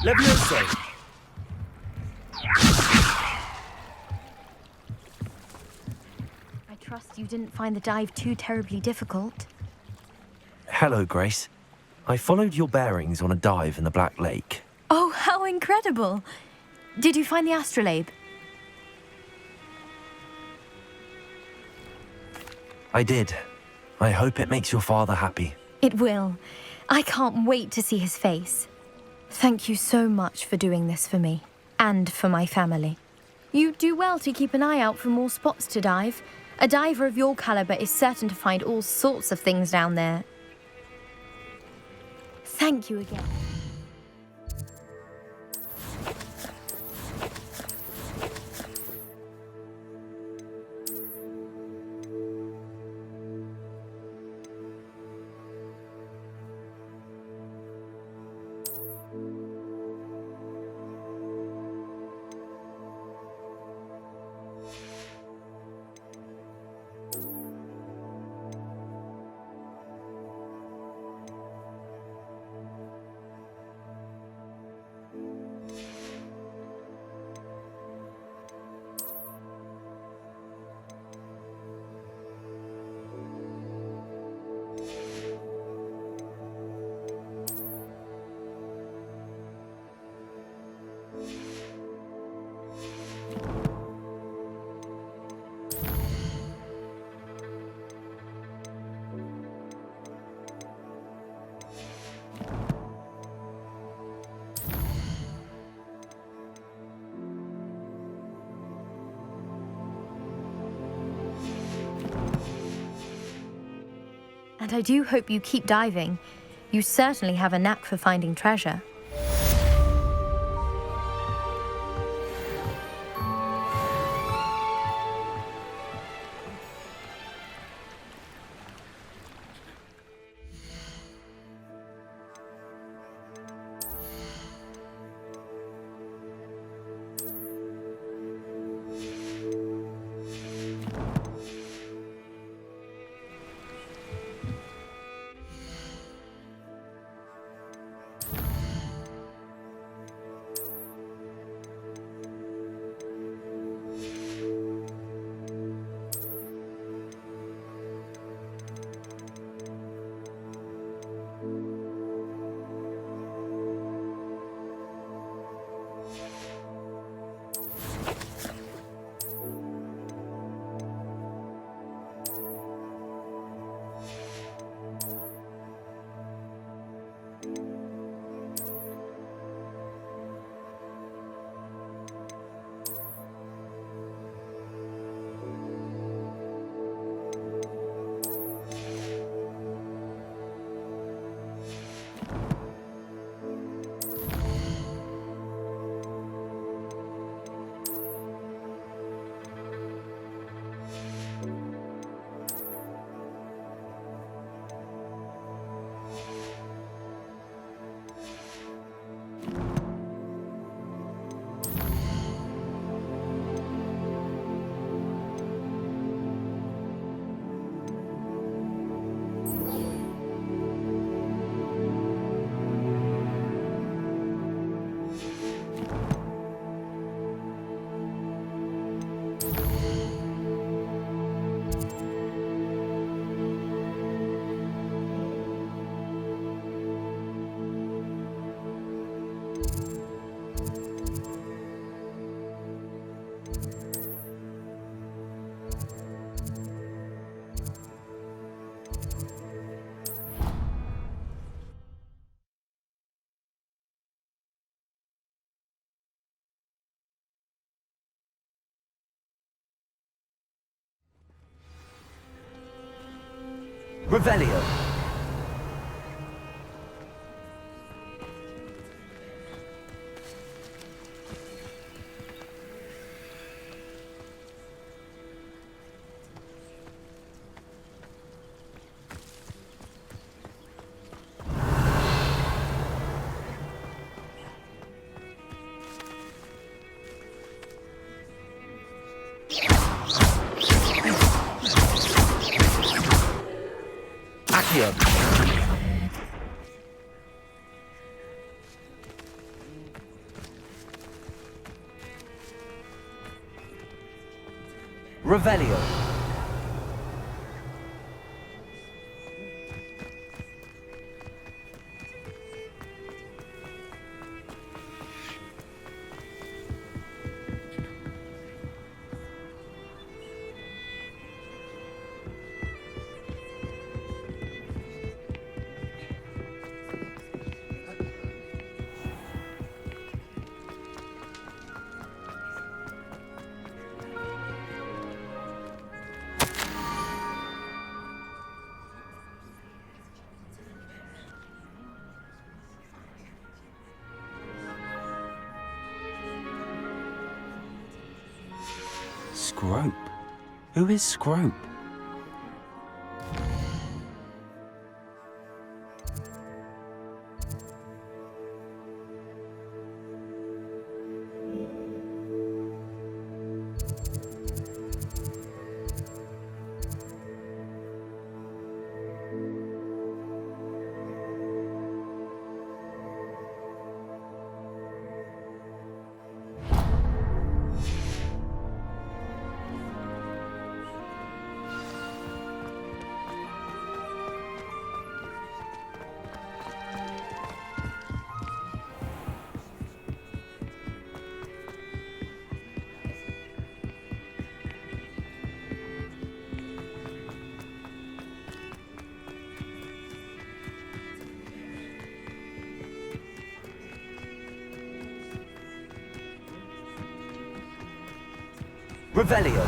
Levioso! I trust you didn't find the dive too terribly difficult. Hello, Grace. I followed your bearings on a dive in the Black Lake. Oh, how incredible! Did you find the astrolabe? I did. I hope it makes your father happy. It will. I can't wait to see his face. Thank you so much for doing this for me, and for my family. You do well to keep an eye out for more spots to dive. A diver of your caliber is certain to find all sorts of things down there. Thank you again. And I do hope you keep diving. You certainly have a knack for finding treasure. Revelio. Accio. Revelio. Scrope? Who is Scrope? Revelio.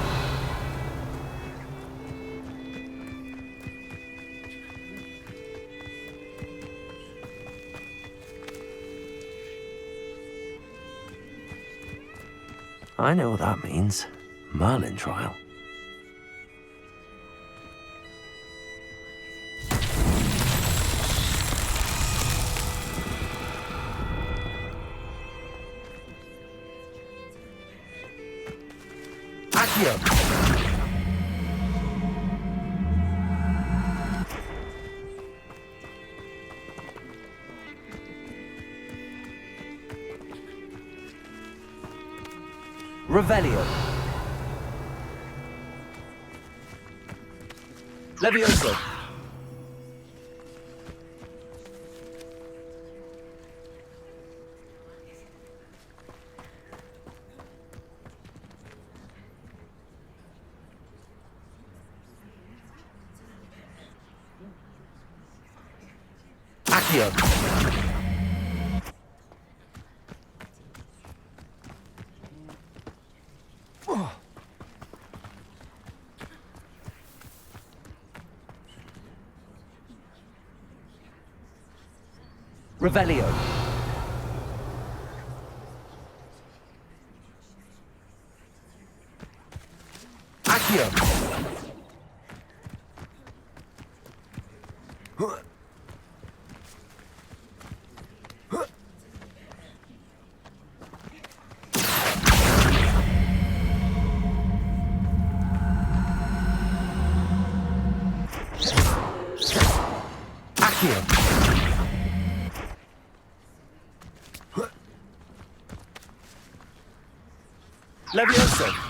I know what that means. Merlin trial. Accio. Revelio. Levioso. Accio. Revelio. Accio. Accio. Levioso.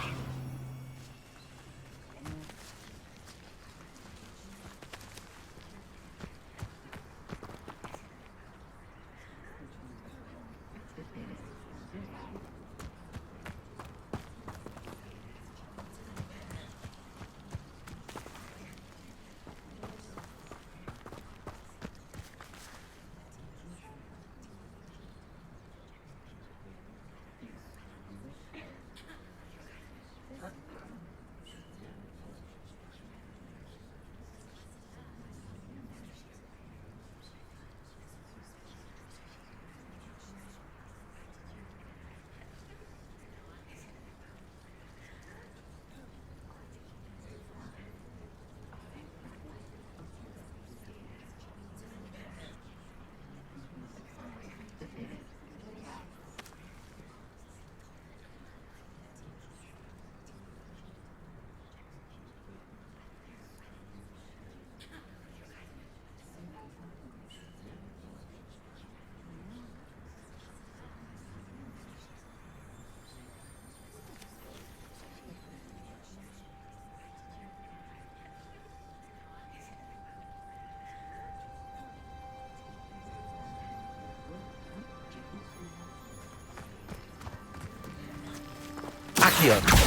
Accio.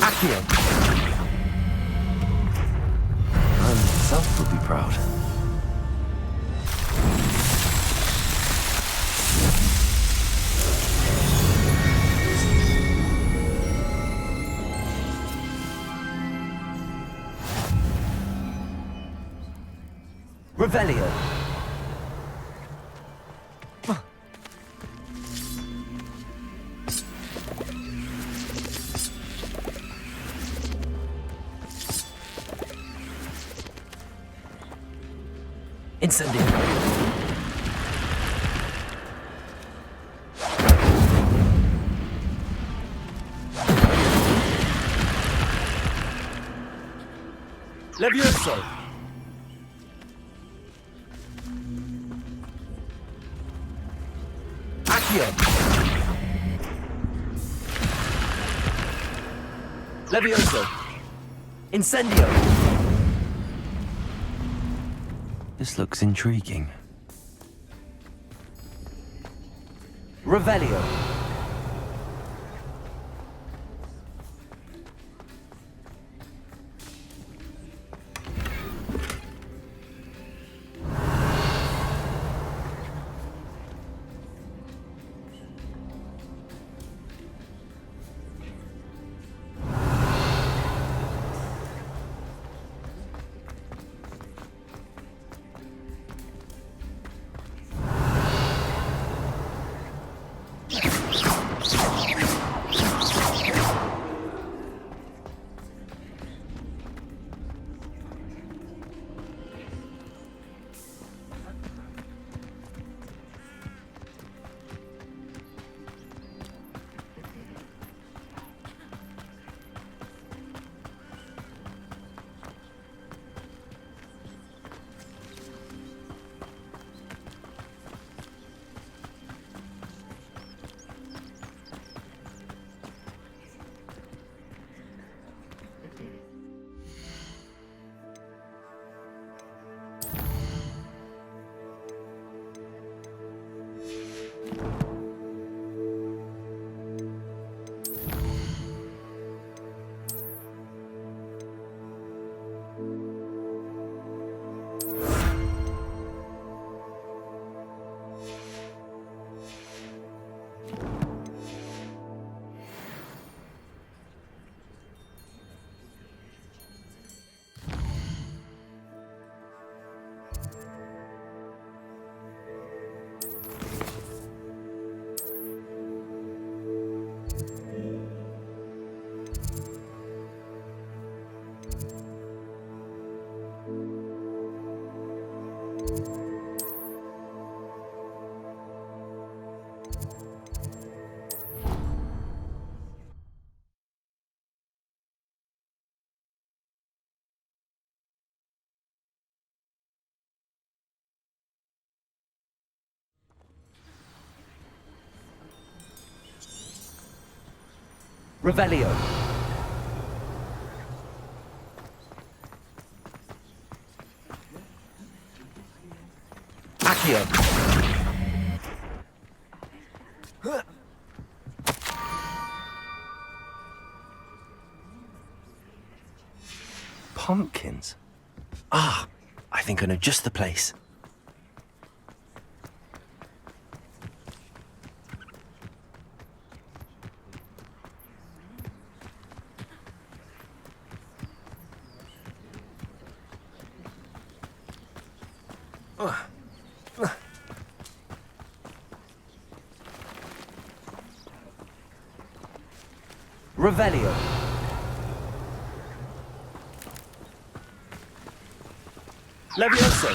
Accio. Man himself would be proud. Revelio. Incendio. Levioso. Accio. Levioso. Incendio. This looks intriguing. Revelio. Revelio. Accio. Pumpkins. Ah, I think I know just the place. Revelio. Levioso.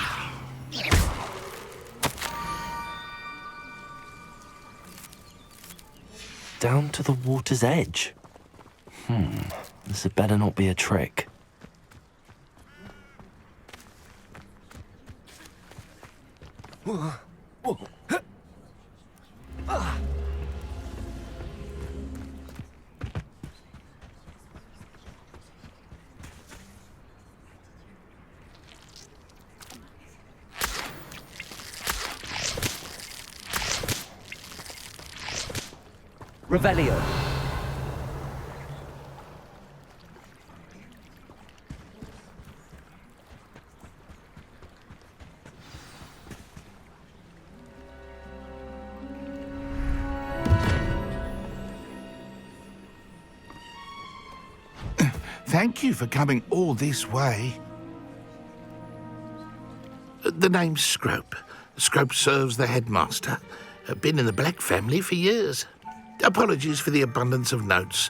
down to the water's edge. This had better not be a trick. Revelio. Thank you for coming all this way. The name's Scrope. Scrope serves the headmaster. Been in the Black family for years. Apologies for the abundance of notes.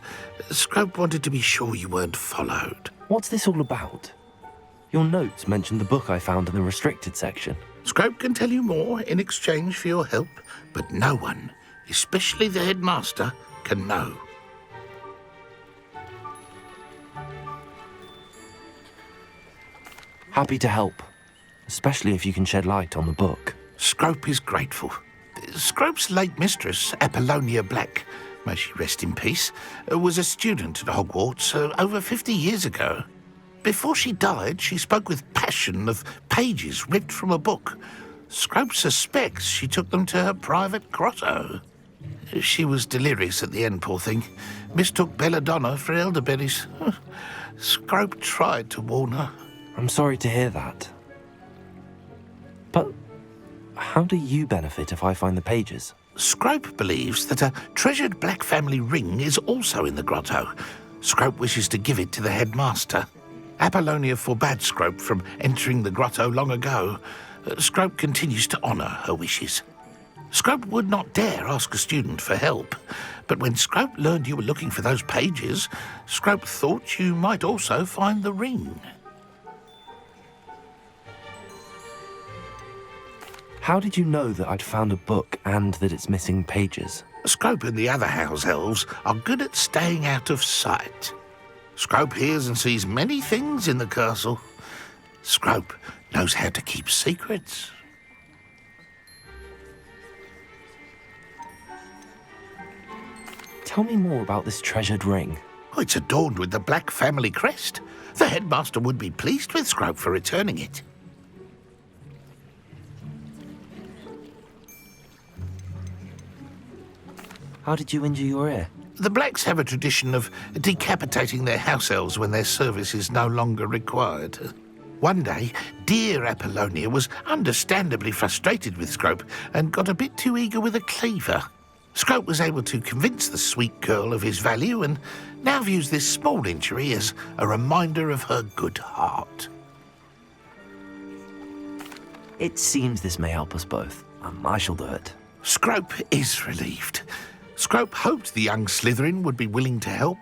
Scrope wanted to be sure you weren't followed. What's this all about? Your notes mentioned the book I found in the restricted section. Scrope can tell you more in exchange for your help, but no one, especially the headmaster, can know. Happy to help, especially if you can shed light on the book. Scrope is grateful. Scrope's late mistress, Apollonia Black, may she rest in peace, was a student at Hogwarts over 50 years ago. Before she died, she spoke with passion of pages ripped from a book. Scrope suspects she took them to her private grotto. She was delirious at the end, poor thing. Mistook belladonna for elderberries. Scrope tried to warn her. I'm sorry to hear that. But how do you benefit if I find the pages? Scrope believes that a treasured Black family ring is also in the grotto. Scrope wishes to give it to the headmaster. Apollonia forbade Scrope from entering the grotto long ago. Scrope continues to honour her wishes. Scrope would not dare ask a student for help, but when Scrope learned you were looking for those pages, Scrope thought you might also find the ring. How did you know that I'd found a book and that it's missing pages? Scrope and the other house elves are good at staying out of sight. Scrope hears and sees many things in the castle. Scrope knows how to keep secrets. Tell me more about this treasured ring. Oh, it's adorned with the Black family crest. The headmaster would be pleased with Scrope for returning it. How did you injure your ear? The Blacks have a tradition of decapitating their house elves when their service is no longer required. One day, dear Apollonia was understandably frustrated with Scrope and got a bit too eager with a cleaver. Scrope was able to convince the sweet girl of his value and now views this small injury as a reminder of her good heart. It seems this may help us both. I shall do it. Scrope is relieved. Scrope hoped the young Slytherin would be willing to help.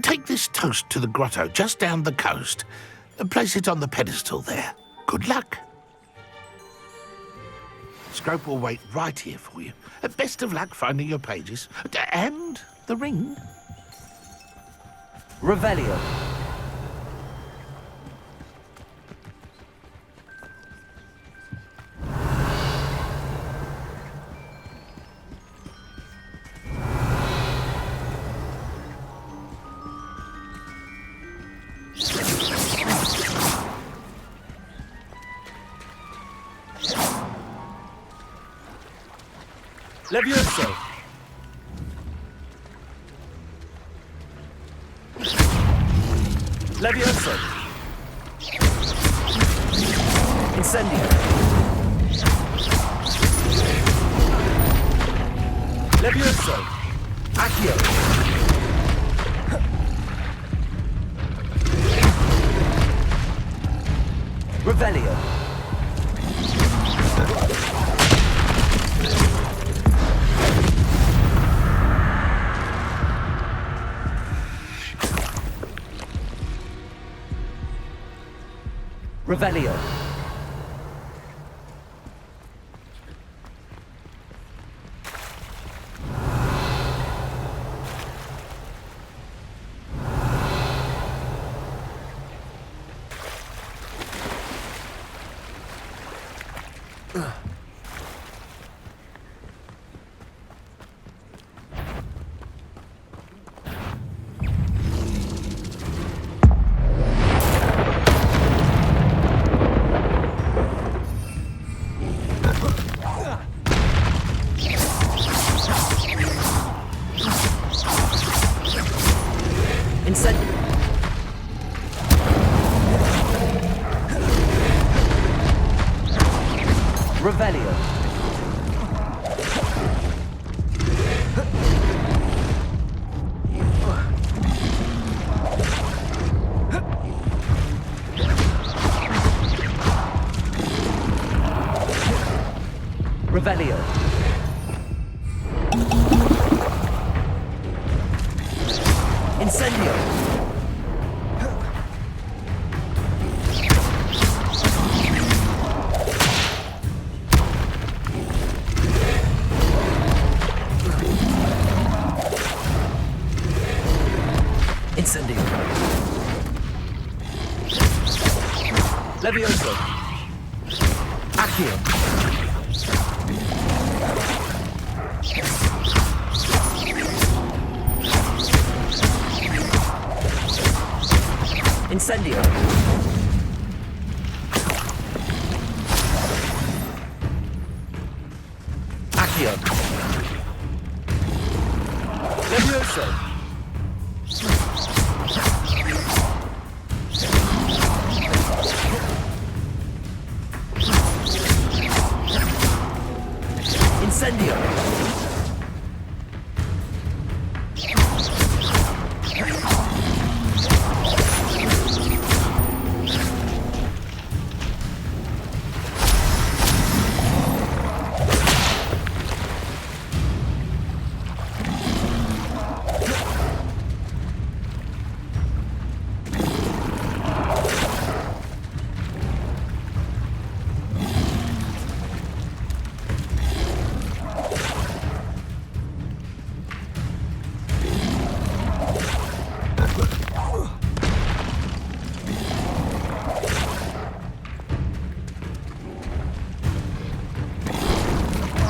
Take this toast to the grotto just down the coast and place it on the pedestal there. Good luck. Scrope will wait right here for you. Best of luck finding your pages. And the ring. Revelio. Levioso! Levioso! Incendio! Levioso! Accio! Revelio! Revelio. Incendio. Revelio. Revelio. Incendio. Incendio. Levioso. Accio. Incendio. Accio. Levioso. Incendio.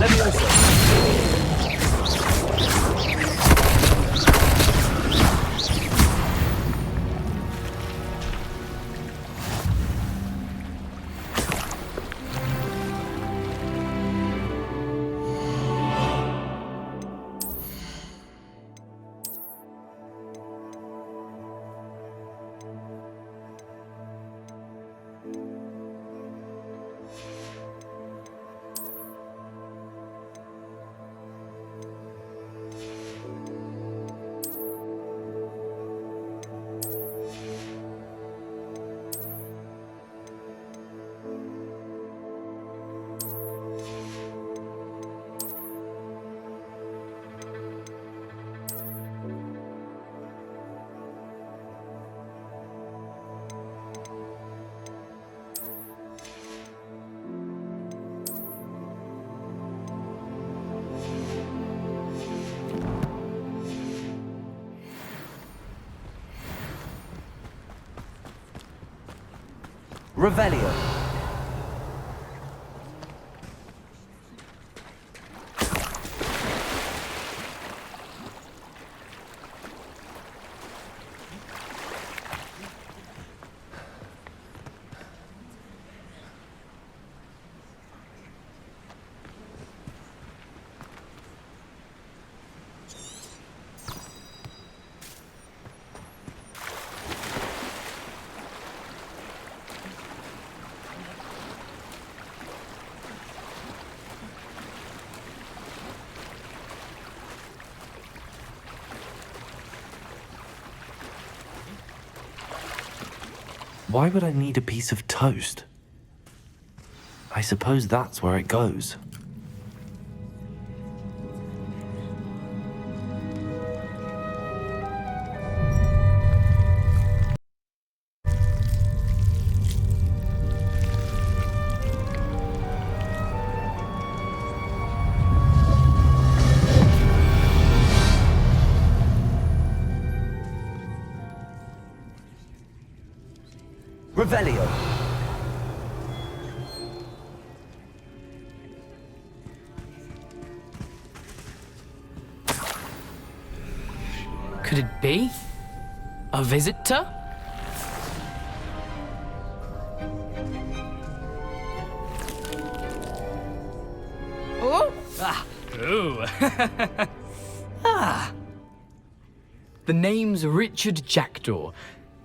Levioso. Revelio. Why would I need a piece of toast? I suppose that's where it goes. Revelio. Could it be? A visitor? Oh! Ah! Ooh! Ah! The name's Richard Jackdaw.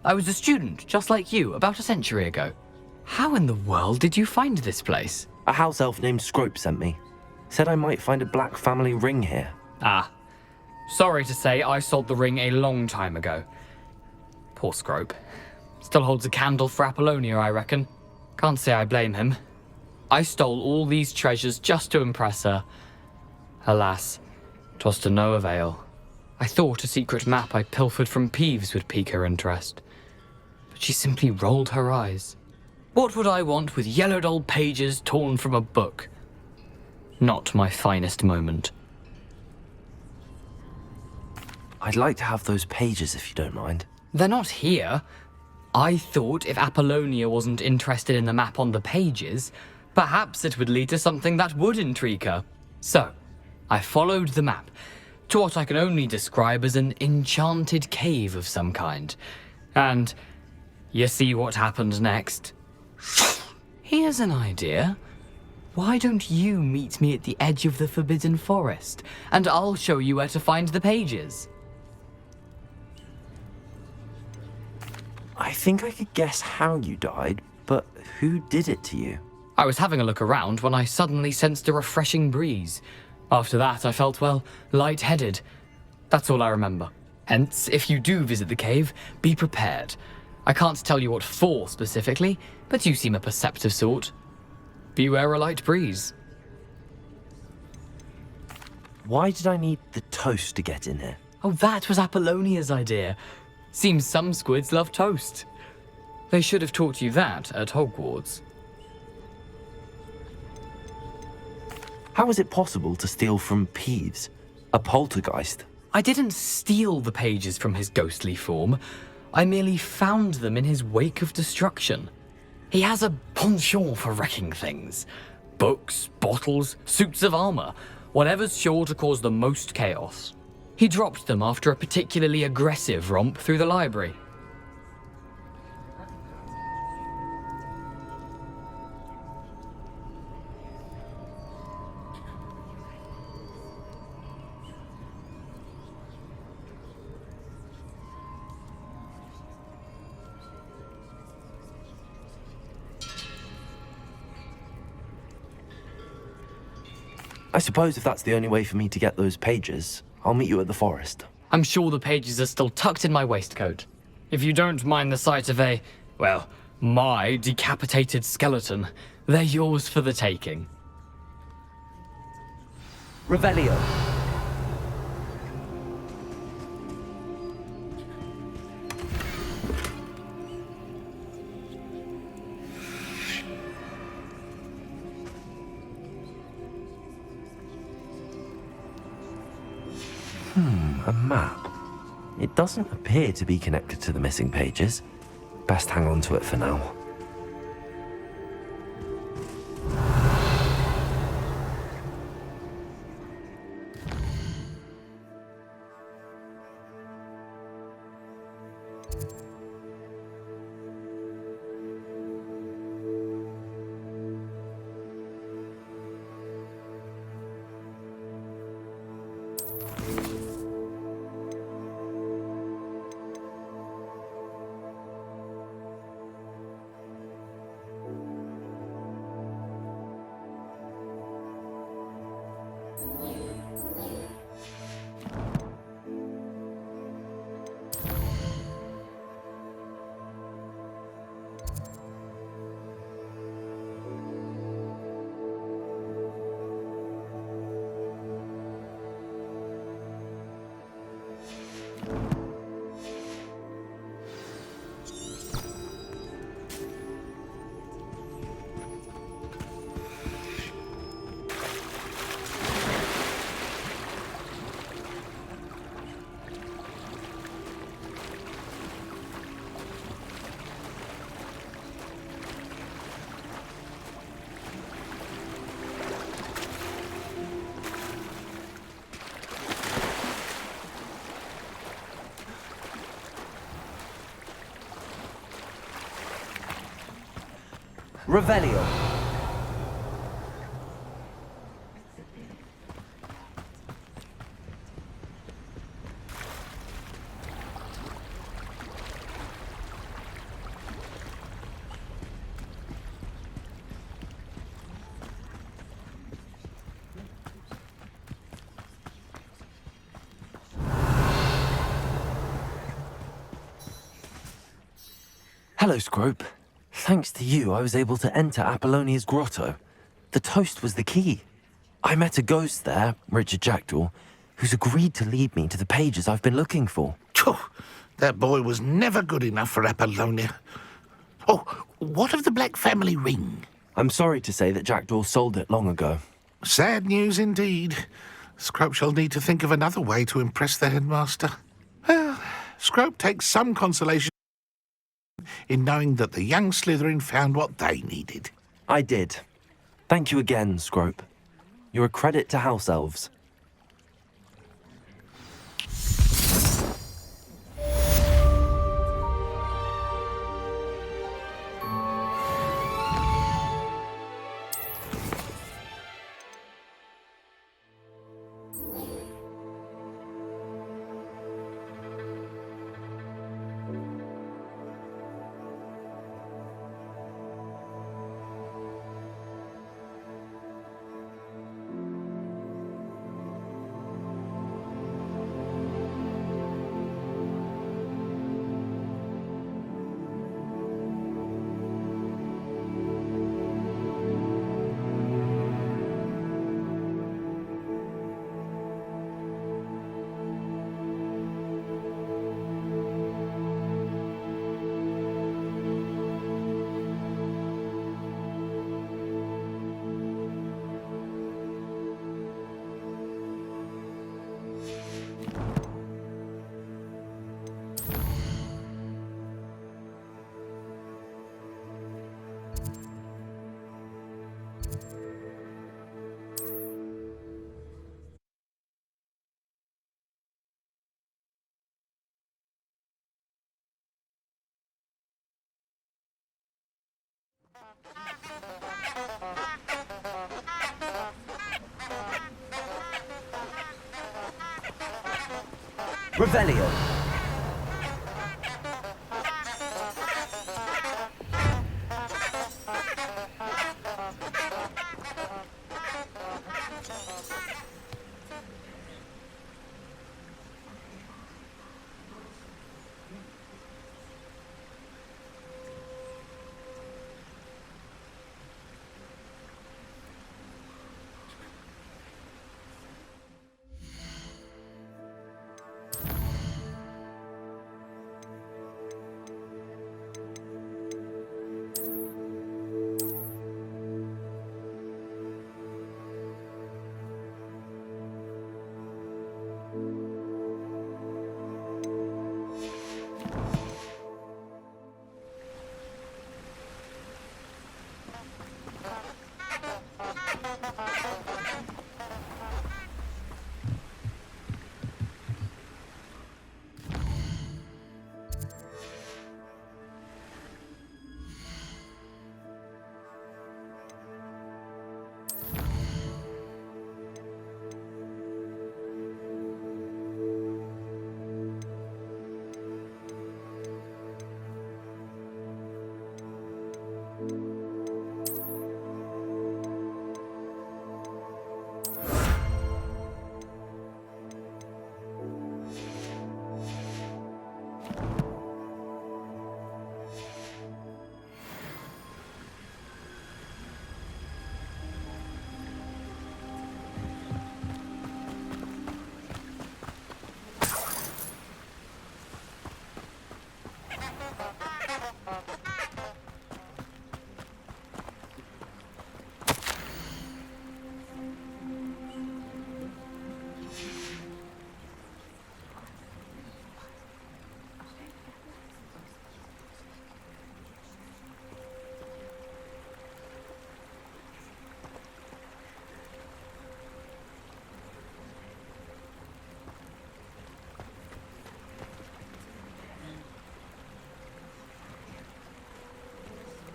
I was a student, just like you, about a century ago. How in the world did you find this place? A house elf named Scrope sent me. Said I might find a black family ring here. Ah. Sorry to say, I sold the ring a long time ago. Poor Scrope. Still holds a candle for Apollonia, I reckon. Can't say I blame him. I stole all these treasures just to impress her. Alas, 'twas to no avail. I thought a secret map I pilfered from Peeves would pique her interest. But she simply rolled her eyes. What would I want with yellowed old pages torn from a book? Not my finest moment. I'd like to have those pages if you don't mind. They're not here. I thought if Apollonia wasn't interested in the map on the pages, perhaps it would lead to something that would intrigue her. So, I followed the map to what I can only describe as an enchanted cave of some kind. And you see what happened next? Here's an idea. Why don't you meet me at the edge of the Forbidden Forest, and I'll show you where to find the pages? I think I could guess how you died, but who did it to you? I was having a look around when I suddenly sensed a refreshing breeze. After that, I felt, well, lightheaded. That's all I remember. Hence, if you do visit the cave, be prepared. I can't tell you what for specifically, but you seem a perceptive sort. Beware a light breeze. Why did I need the toast to get in here? Oh, that was Apollonia's idea. Seems some squids love toast. They should have taught you that at Hogwarts. How is it possible to steal from Peeves, a poltergeist? I didn't steal the pages from his ghostly form. I merely found them in his wake of destruction. He has a penchant for wrecking things. Books, bottles, suits of armor, whatever's sure to cause the most chaos. He dropped them after a particularly aggressive romp through the library. I suppose if that's the only way for me to get those pages, I'll meet you at the forest. I'm sure the pages are still tucked in my waistcoat. If you don't mind the sight of well, my decapitated skeleton, they're yours for the taking. Revelio. A map. It doesn't appear to be connected to the missing pages. Best hang on to it for now. Revelio. Hello, Scrope. Thanks to you, I was able to enter Apollonia's grotto. The toast was the key. I met a ghost there, Richard Jackdaw, who's agreed to lead me to the pages I've been looking for. That boy was never good enough for Apollonia. Oh, what of the Black family ring? I'm sorry to say that Jackdaw sold it long ago. Sad news indeed. Scrope shall need to think of another way to impress the headmaster. Well, Scrope takes some consolation in knowing that the young Slytherin found what they needed. I did. Thank you again, Scrope. You're a credit to House Elves. Revelio.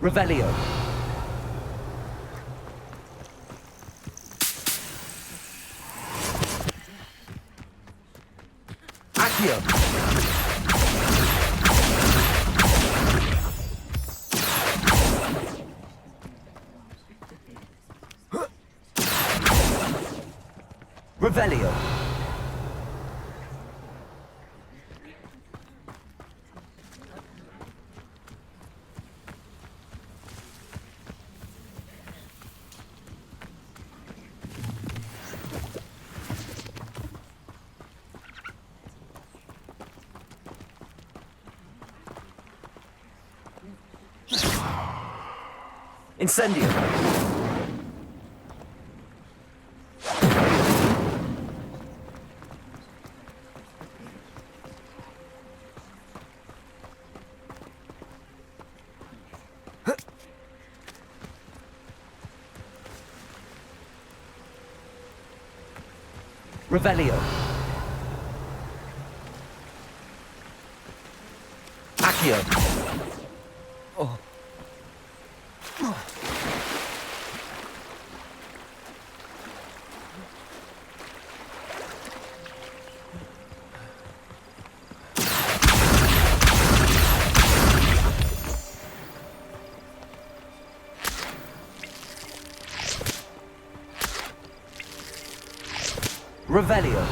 Revelio. Accio. Revelio. Incendio! Revelio. Accio. Oh. Revelio.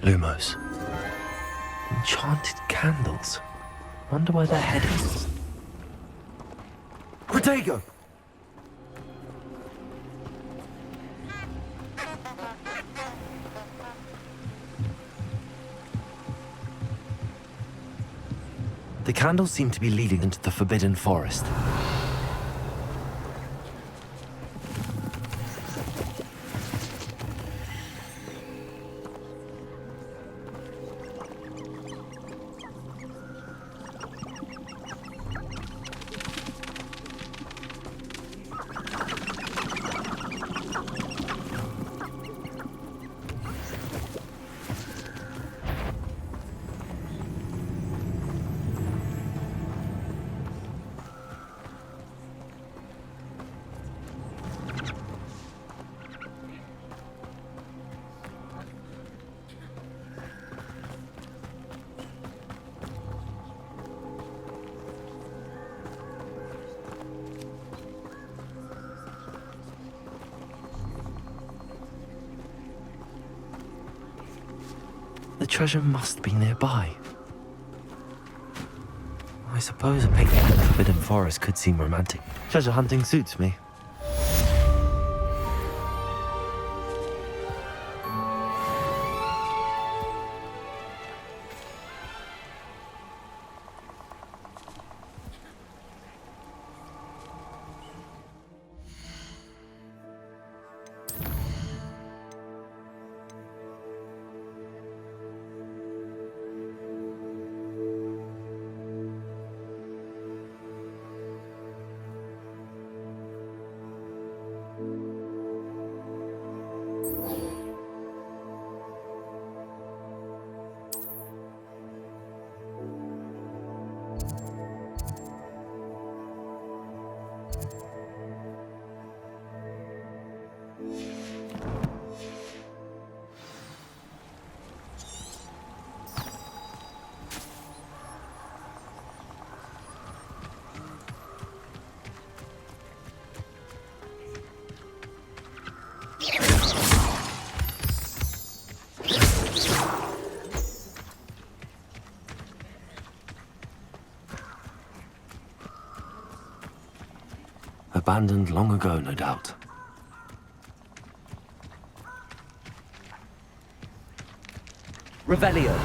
Lumos. Enchanted candles. Wonder where they're heading. Protego! The candles seem to be leading into the Forbidden Forest. The treasure must be nearby. I suppose a picnic in the Forbidden Forest could seem romantic. Treasure hunting suits me. abandoned long ago, no doubt. Revelio.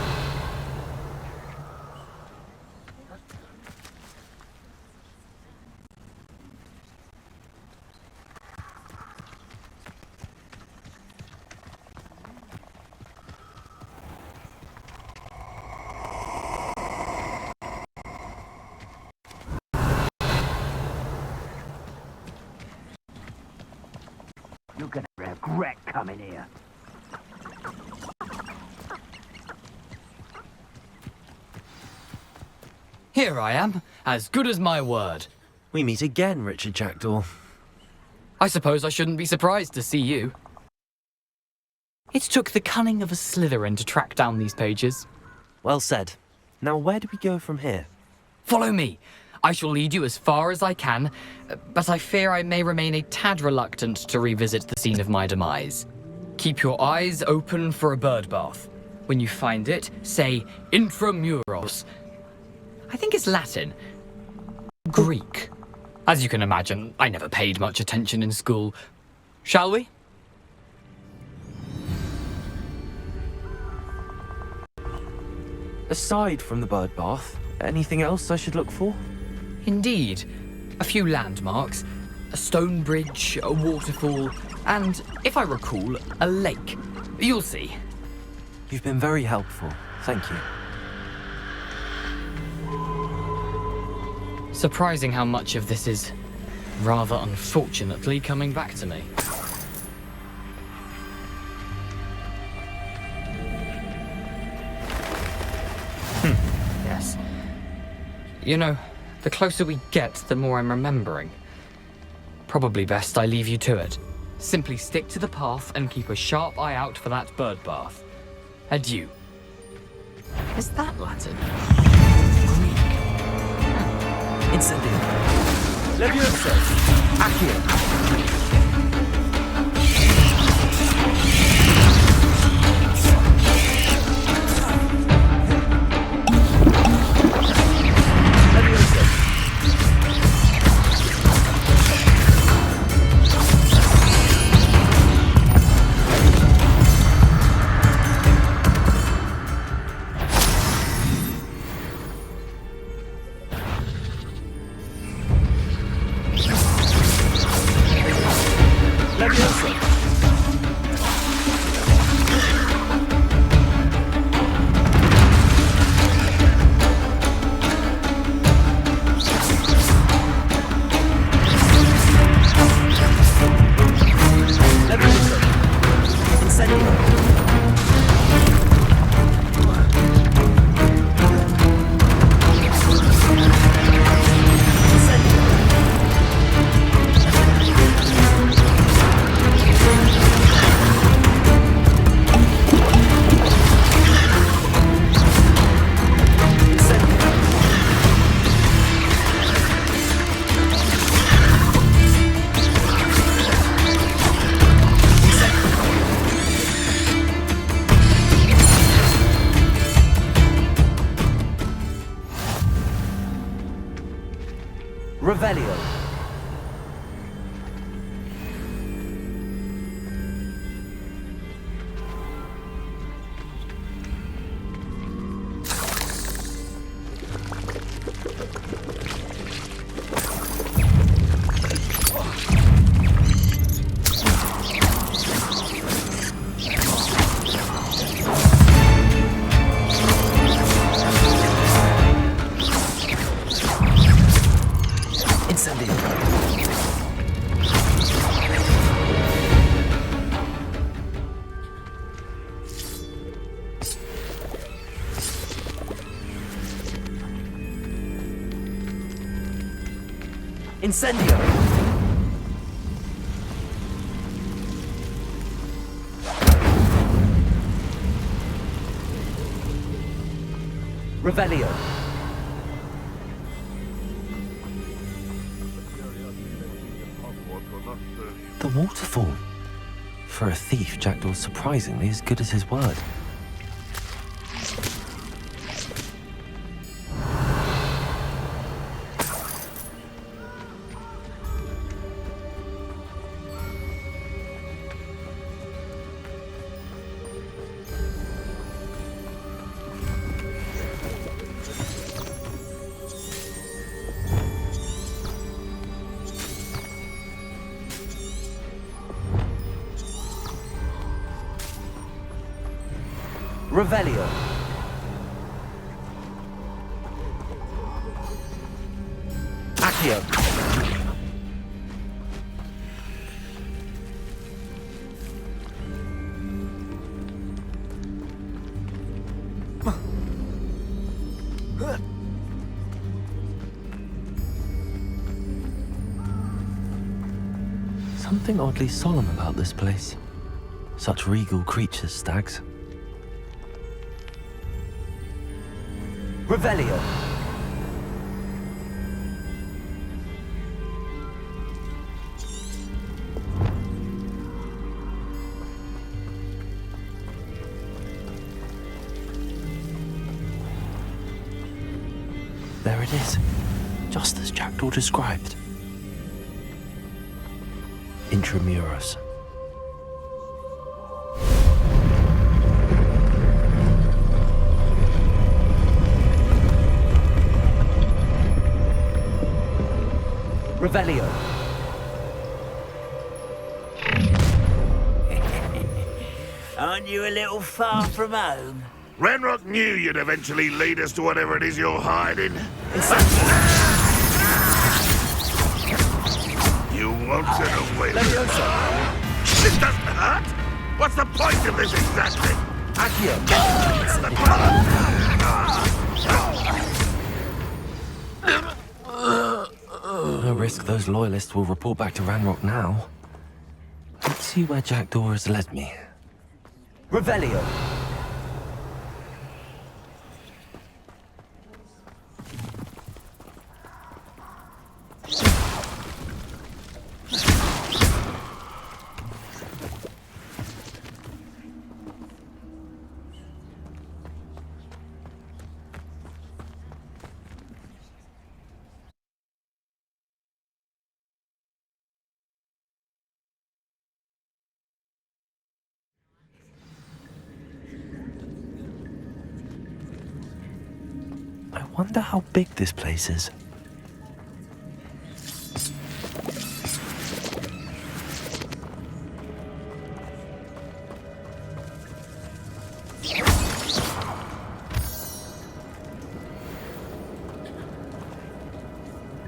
You're gonna regret coming here. Here I am, as good as my word. We meet again, Richard Jackdaw. I suppose I shouldn't be surprised to see you. It took the cunning of a Slytherin to track down these pages. Well said. Now where do we go from here? Follow me. I shall lead you as far as I can, but I fear I may remain a tad reluctant to revisit the scene of my demise. Keep your eyes open for a bird bath. When you find it, say intramuros. I think it's Latin. Greek. As you can imagine, I never paid much attention in school. Shall we? Aside from the bird bath, anything else I should look for? Indeed. A few landmarks, a stone bridge, a waterfall, and, if I recall, a lake. You'll see. You've been very helpful. Thank you. Surprising how much of this is, rather unfortunately, coming back to me. Yes. You know, the closer we get, the more I'm remembering. Probably best I leave you to it. Simply stick to the path and keep a sharp eye out for that bird bath. Adieu. Is that Latin? Incendio. Leviosa. Accio. Revelio. Incendio! Revelio. The waterfall. For a thief, Jackdaw's surprisingly as good as his word. Revelio. Accio. Something oddly solemn about this place. Such regal creatures, stags. Revelio. There it is, just as Jackdaw described. Intramuros. Revelio. Aren't you a little far from home? Ranrock knew you'd eventually lead us to whatever it is you're hiding. You won't get away with it. This doesn't hurt! What's the point of this exactly? No risk those loyalists will report back to Ranrock now. Let's see where Jackdaw has led me. Revelio. I wonder how big this place is.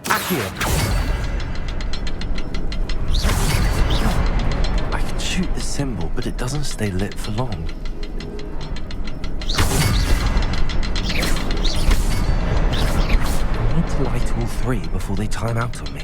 Accio. I can shoot the symbol, but it doesn't stay lit for long. I need to light all three before they time out on me.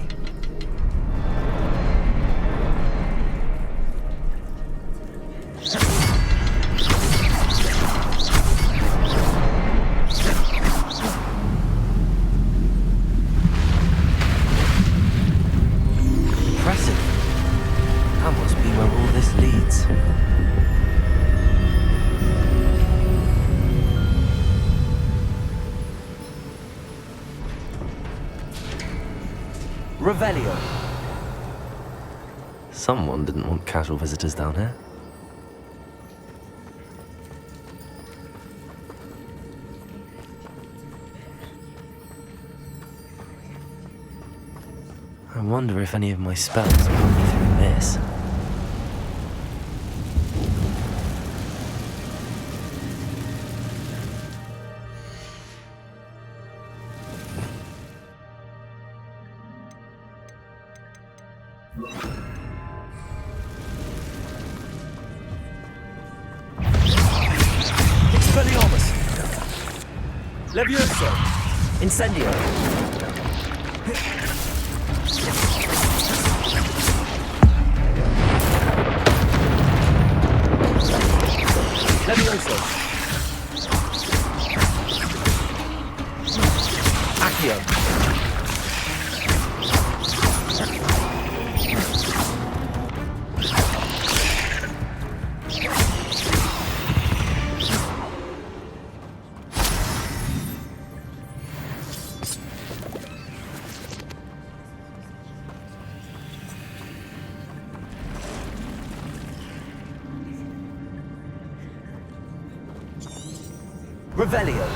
Impressive. That must be where all this leads. Revelio. Someone didn't want casual visitors down here. I wonder if any of my spells put me through this. Expelliarmus! Levioso! Incendio! Levioso! Accio! Revelio.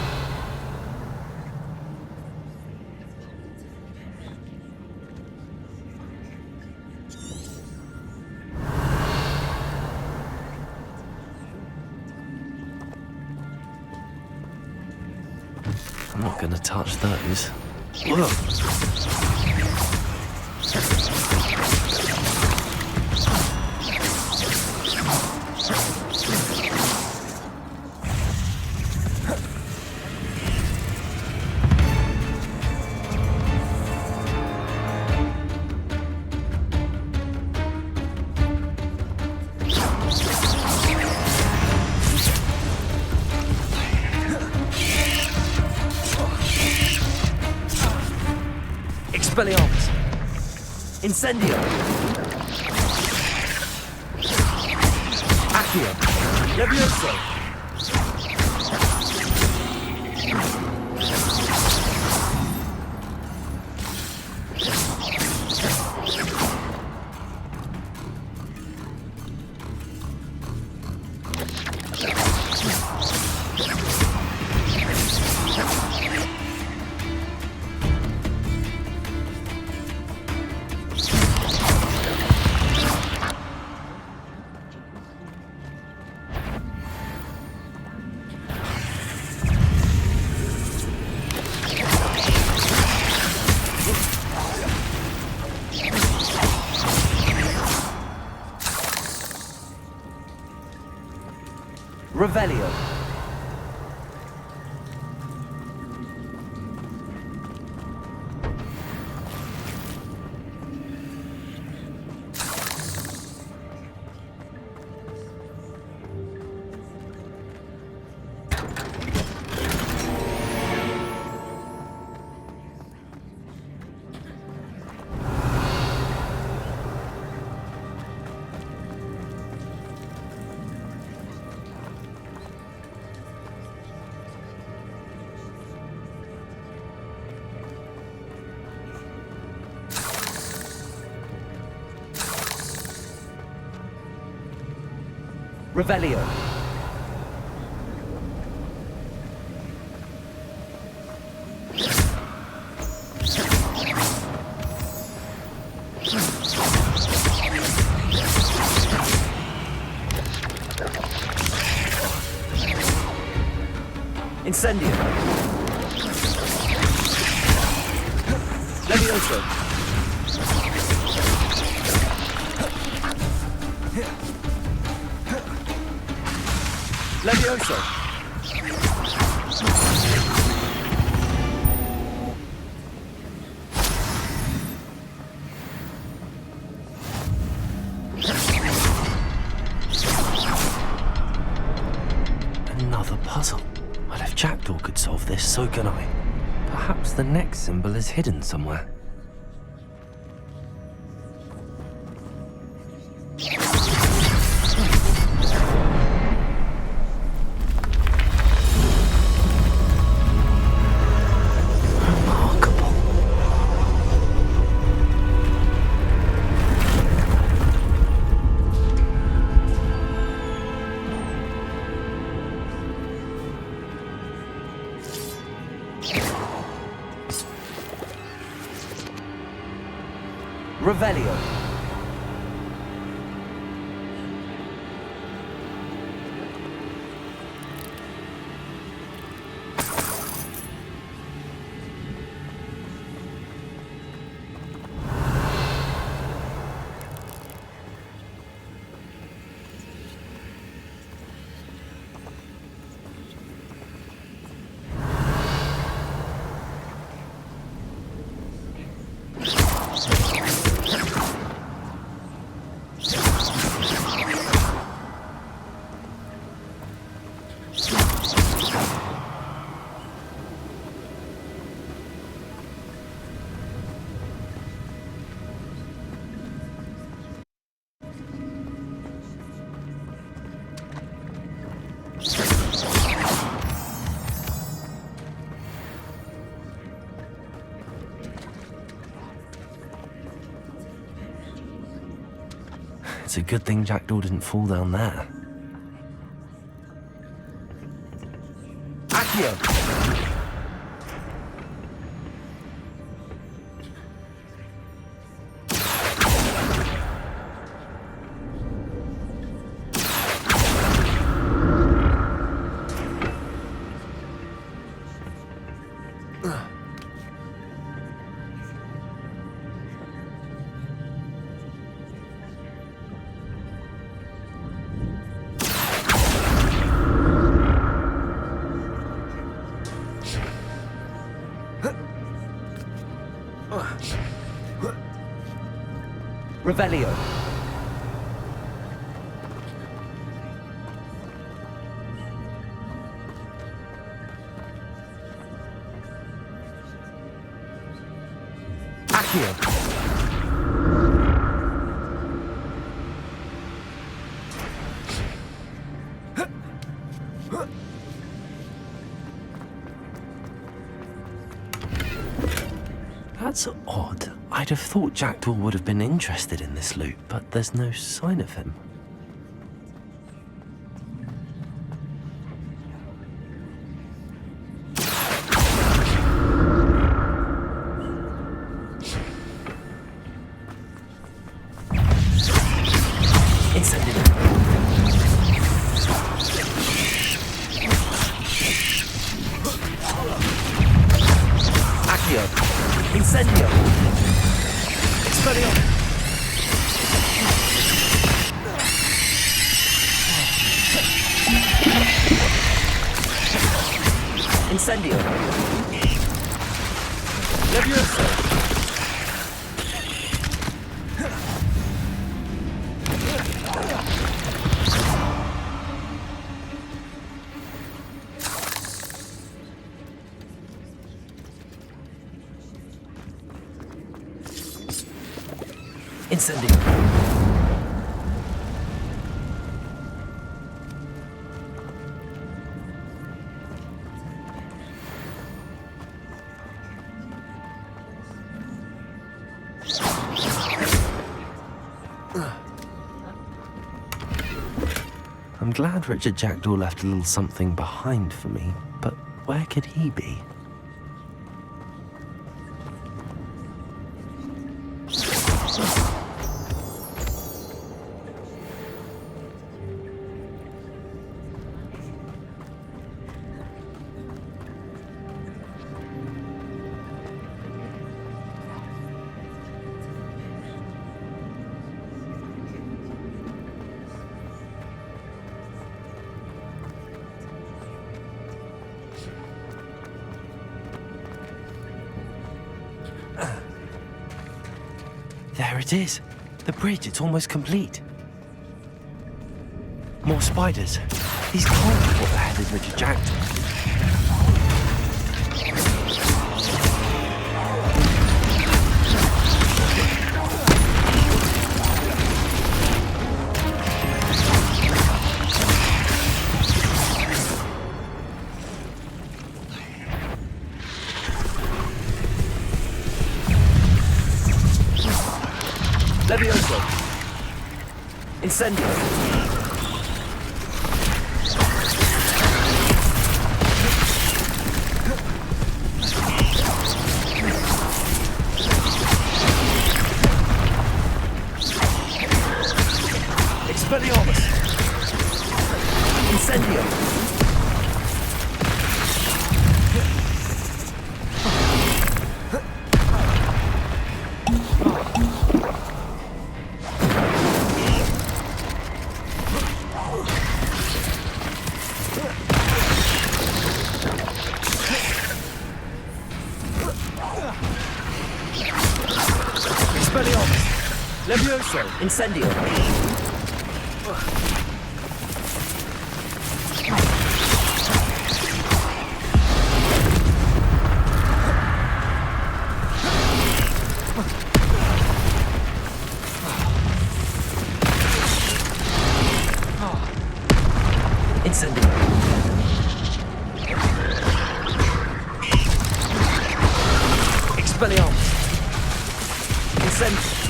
I'm not going to touch those. Expelliarmus! Incendio! Accio! Levioso! Revelio. Revelio. Incendio. Levioso. Levioso. Another puzzle. Well, if Jackdaw could solve this, so can I. Perhaps the next symbol is hidden somewhere. Revelio. It's a good thing Jackdaw didn't fall down there. Accio. Revelio. Accio. That's odd. I'd have thought Jackdaw would have been interested in this loot, but there's no sign of him. Incendio! Expelliarmus! Incendio! Levioso! Incendio! I'm glad Richard Jackdaw left a little something behind for me, but where could he be? There it is. The bridge, it's almost complete. More spiders. These can't be what the hell is Richard Jackdaw. Levioso! Incendio! Expelliarmus! Incendio! Levioso! Incendio! Incendio! Expelliarmus! Incendio!